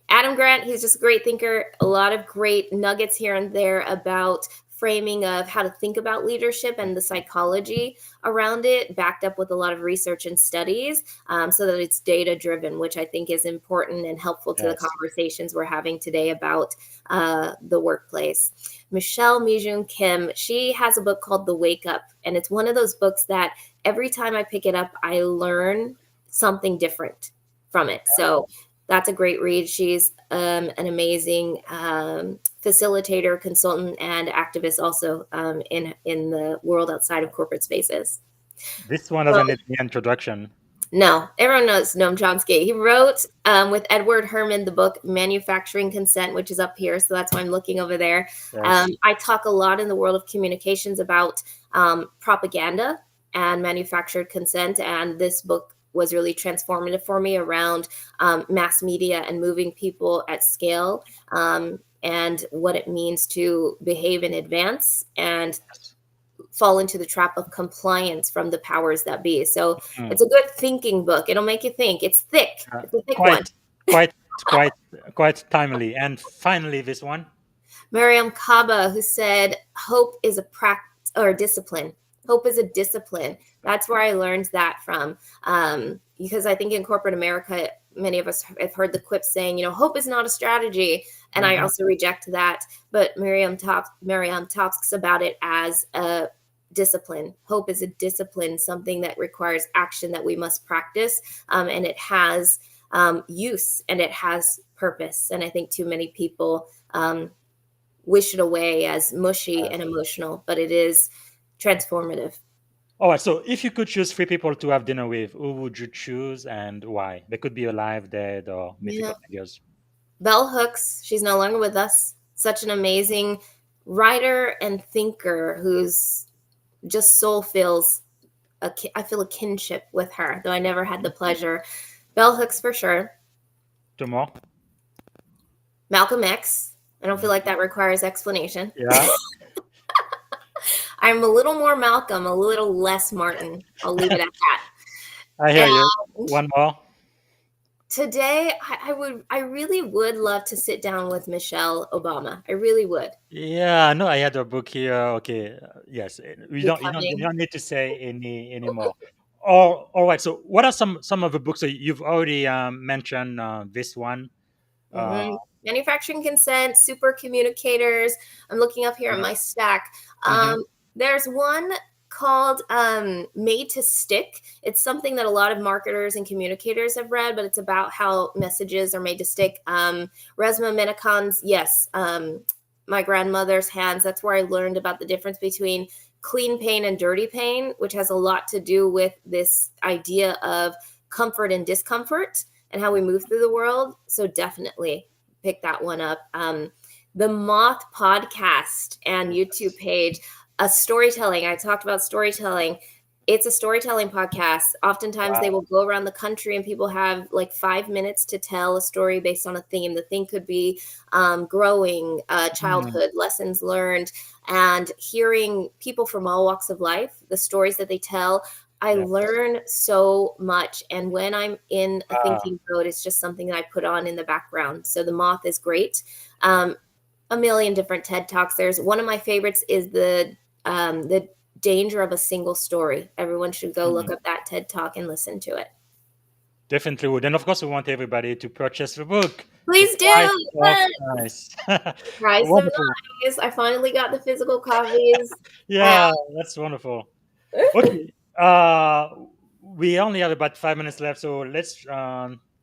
Adam Grant, he's just a great thinker. A lot of great nuggets here and there about framing of how to think about leadership and the psychology around it, backed up with a lot of research and studies, so that it's data driven, which I think is important and helpful to the conversations we're having today about the workplace. Michelle Mijun Kim, she has a book called The Wake Up, and it's one of those books that every time I pick it up, I learn something different from it. So that's a great read. She's an amazing facilitator, consultant, and activist also in the world outside of corporate spaces.
This one doesn't need the introduction.
No, everyone knows Noam Chomsky. He wrote with Edward Herman the book Manufacturing Consent, which is up here. So that's why I'm looking over there.
Yes.
I talk a lot in the world of communications about propaganda and manufactured consent. And this book was really transformative for me around mass media and moving people at scale, and what it means to behave in advance and fall into the trap of compliance from the powers that be. So
Mm.
it's a good thinking book. It'll make you think. It's thick. It's a thick one.
Quite, quite, quite timely. And finally, this one.
Miriam Kaba, who said, hope is a practice or discipline. Hope is a discipline. That's where I learned that from. Because I think in corporate America, many of us have heard the quip saying, hope is not a strategy. And I also reject that. But Miriam talks about it as a discipline. Hope is a discipline, something that requires action that we must practice. And it has use and it has purpose. And I think too many people wish it away as mushy and emotional, but it is transformative.
All right. So if you could choose 3 people to have dinner with, who would you choose and why? They could be alive, dead, or mythical figures.
Bell Hooks, she's no longer with us. Such an amazing writer and thinker whose just soul feels, I feel a kinship with her, though I never had the pleasure. Bell Hooks for sure.
2 more.
Malcolm X. I don't feel like that requires explanation.
Yeah.
I'm a little more Malcolm, a little less Martin. I'll leave it at that.
I hear you. 1 more.
Today, I really would love to sit down with Michelle Obama. I really would.
Yeah, no, I had a book here. Okay, yes, you don't need to say anymore. All right. So, what are some of the books that you've already mentioned? This one.
Manufacturing Consent, Super Communicators. I'm looking up here on my stack. There's one called Made to Stick. It's something that a lot of marketers and communicators have read, but it's about how messages are made to stick. Resmaa Menakem's, yes, My Grandmother's Hands. That's where I learned about the difference between clean pain and dirty pain, which has a lot to do with this idea of comfort and discomfort and how we move through the world. So definitely pick that one up. The Moth podcast and YouTube page, storytelling. I talked about storytelling. It's a storytelling podcast. Oftentimes they will go around the country and people have like 5 minutes to tell a story based on a theme. The theme could be growing, childhood, lessons learned, and hearing people from all walks of life, the stories that they tell. I learn so much. And when I'm in a thinking mode, it's just something that I put on in the background. So The Moth is great. A million different TED Talks. There's one of my favorites is the danger of a single story. Everyone should go look up that TED Talk and listen to it.
Definitely would. And of course, we want everybody to purchase the book.
Please do.
Nice.
Price of Nice. I finally got the physical copies.
Yeah, that's wonderful. Okay. We only have about 5 minutes left, so let's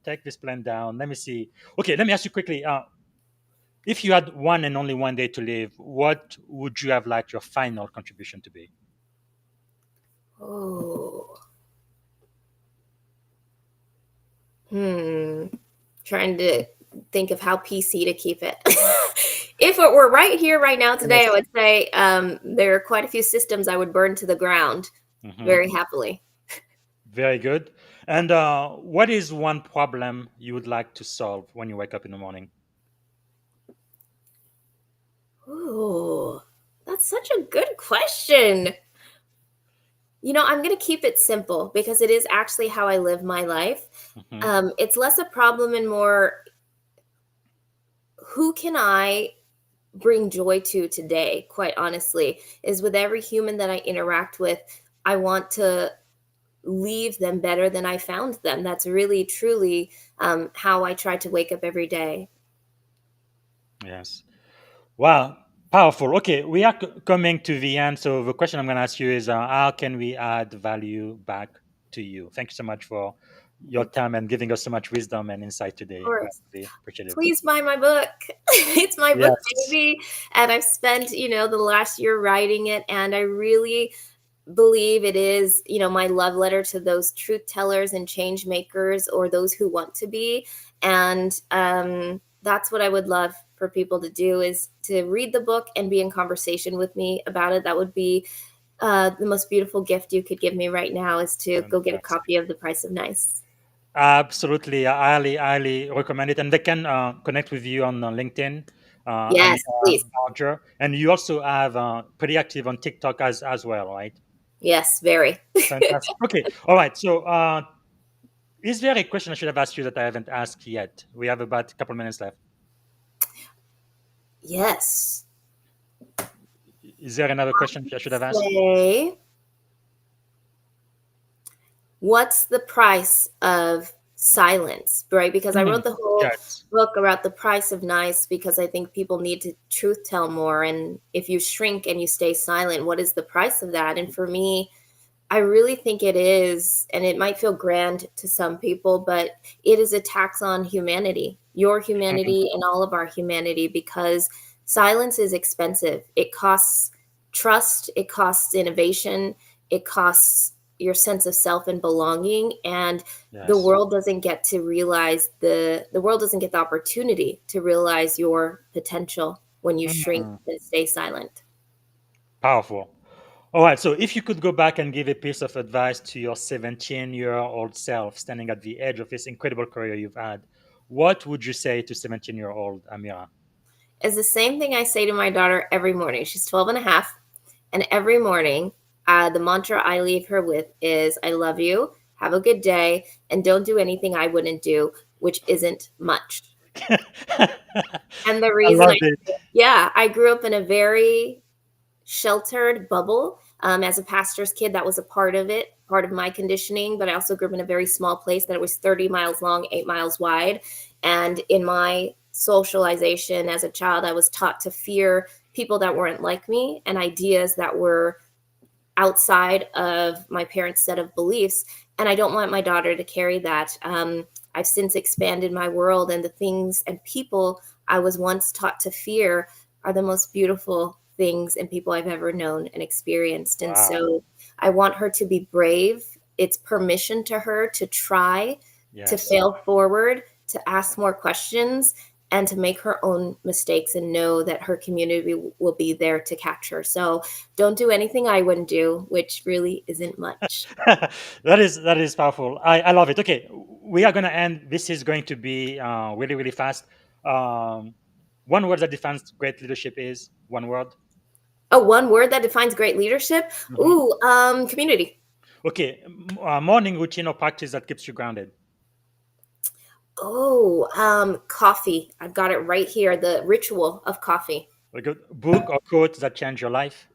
take this plan down. Let me see. Okay, let me ask you quickly. If you had one and only one day to live, what would you have liked your final contribution to be?
Oh. Trying to think of how PC to keep it. If it were right here, right now, today, I would say there are quite a few systems I would burn to the ground very happily.
Very good. And what is one problem you would like to solve when you wake up in the morning?
Ooh, that's such a good question. I'm going to keep it simple because it is actually how I live my life. It's less a problem and more, who can I bring joy to today, quite honestly, is with every human that I interact with, I want to leave them better than I found them. That's really, truly how I try to wake up every day.
Yes. Wow. Powerful. Okay, we are coming to the end. So the question I'm going to ask you is, how can we add value back to you? Thank you so much for your time and giving us so much wisdom and insight today.
Of course.
Really appreciate it.
Please buy my book. It's my book, baby. And I've spent, the last year writing it. And I really believe it is, my love letter to those truth tellers and change makers, or those who want to be. And that's what I would love for people to do, is to read the book and be in conversation with me about it. That would be the most beautiful gift you could give me right now, is to go get a copy of The Price of Nice.
Absolutely. I highly recommend it. And they can connect with you on LinkedIn.
Yes,
Amira
please.
Barger, and you also have pretty active on TikTok as well, right?
Yes, very.
Fantastic. Okay, all right. So, is there a question I should have asked you that I haven't asked yet? We have about a couple minutes left.
Yes.
Is there another question I should have asked?
Say, what's the price of silence, right? Because I
Hmm.
wrote the whole
Yes.
book about the price of nice because I think people need to truth tell more. And if you shrink and you stay silent, what is the price of that? And for me, I really think it is, and it might feel grand to some people, but it is a tax on humanity, your
Mhm.
humanity and all of our humanity, because silence is expensive. It costs trust, it costs innovation, it costs your sense of self and belonging. And the
Yes.
world doesn't get to realize the world doesn't get the opportunity to realize your potential when you shrink
Mhm.
and stay silent.
Powerful. All right. So, if you could go back and give a piece of advice to your 17-year-old self standing at the edge of this incredible career you've had, what would you say to 17-year-old Amira?
Is the same thing I say to my daughter every morning. She's 12 and a half. And every morning, the mantra I leave her with is I love you, have a good day, and don't do anything I wouldn't do, which isn't much. And the
I
reason
love it.
I grew up in a very sheltered bubble. As a pastor's kid, that was a part of it, part of my conditioning. But I also grew up in a very small place that was 30 miles long, 8 miles wide. And in my socialization as a child, I was taught to fear people that weren't like me and ideas that were outside of my parents' set of beliefs. And I don't want my daughter to carry that. I've since expanded my world, and the things and people I was once taught to fear are the most beautiful things and people I've ever known and experienced. And
Wow.
so I want her to be brave. It's permission to her to try, to
Yes.
fail forward, to ask more questions, and to make her own mistakes and know that her community will be there to catch her. So don't do anything I wouldn't do, which really isn't much.
That is powerful. I love it. Okay, we are going to end. This is going to be really really fast. Um, one word that defines great leadership is one word.
Oh, one word that defines great leadership.
Mhm.
Ooh, community.
Okay, morning routine or practice that keeps you grounded.
Oh, coffee. I've got it right here. The ritual of coffee.
A good book or quote that changed your life.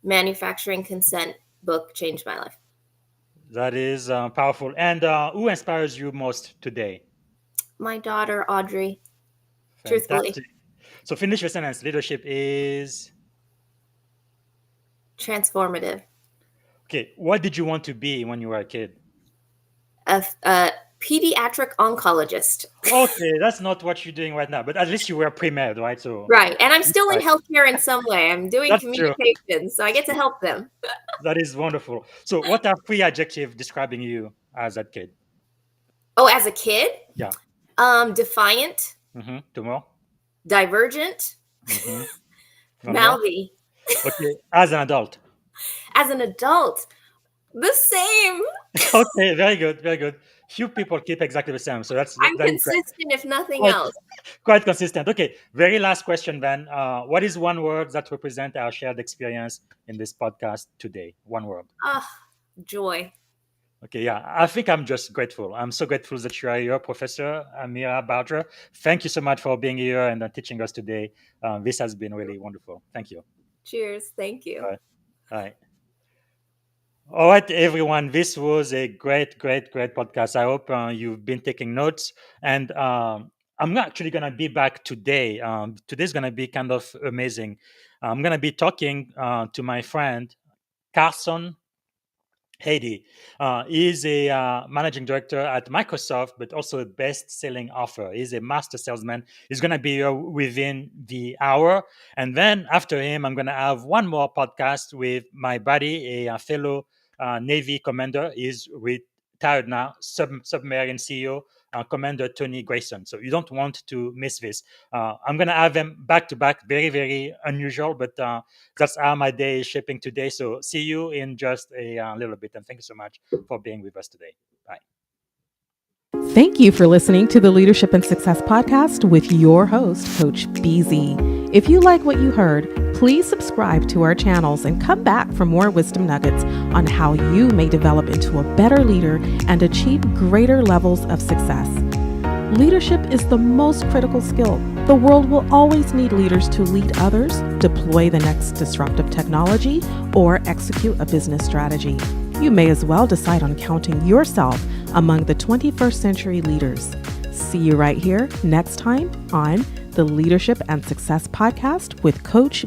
Manufacturing Consent book changed my life.
That is powerful. And who inspires you most today?
My daughter, Audrey, truthfully,
Fantastic. So finish your sentence. Leadership is
transformative.
okay. What did you want to be when you were a kid?
A pediatric oncologist.
Okay, that's not what you're doing right now, but at least you were pre-med, right? So
Right. And I'm still in
right.
healthcare in some way. I'm doing
That's true.
communications, so I get to help them.
That is wonderful. So, what are three adjectives describing you as a kid?
Oh, as a kid,
Yeah.
defiant,
Two more.
divergent,
Mm-hmm. One more.
mouthy.
Okay. As an adult.
As an adult, the same.
Okay. Very good. Very good. Few people keep exactly the same, so
I'm
that is great.
consistent, if nothing
Quite
else.
quite consistent. Okay. Very last question, then. What is one word that represents our shared experience in this podcast today? One word.
Ah, joy.
Okay, yeah, I think I'm just grateful. I'm so grateful that you are here, Professor Amira Barger. Thank you so much for being here and teaching us today. This has been really wonderful. Thank you.
Cheers. Thank you.
All right. All right. All right, everyone. This was a great, great, great podcast. I hope you've been taking notes. And I'm actually going to be back today. Today's going to be kind of amazing. I'm going to be talking to my friend, Carson Haiti. He's a managing director at Microsoft, but also a best-selling author. He's a master salesman. He's going to be here within the hour, and then after him, I'm going to have one more podcast with my buddy, a fellow Navy commander. He's retired now, submarine CEO. Commander Tony Grayson. So you don't want to miss this. I'm going to have them back to back, very, very unusual, but that's how my day is shaping today. So see you in just a little bit. And thank you so much for being with us today. Bye.
Thank you for listening to the Leadership and Success Podcast with your host, Coach BZ. If you like what you heard, please subscribe to our channels and come back for more wisdom nuggets on how you may develop into a better leader and achieve greater levels of success. Leadership is the most critical skill. The world will always need leaders to lead others, deploy the next disruptive technology, or execute a business strategy. You may as well decide on counting yourself among the 21st century leaders. See you right here next time on the Leadership and Success Podcast with Coach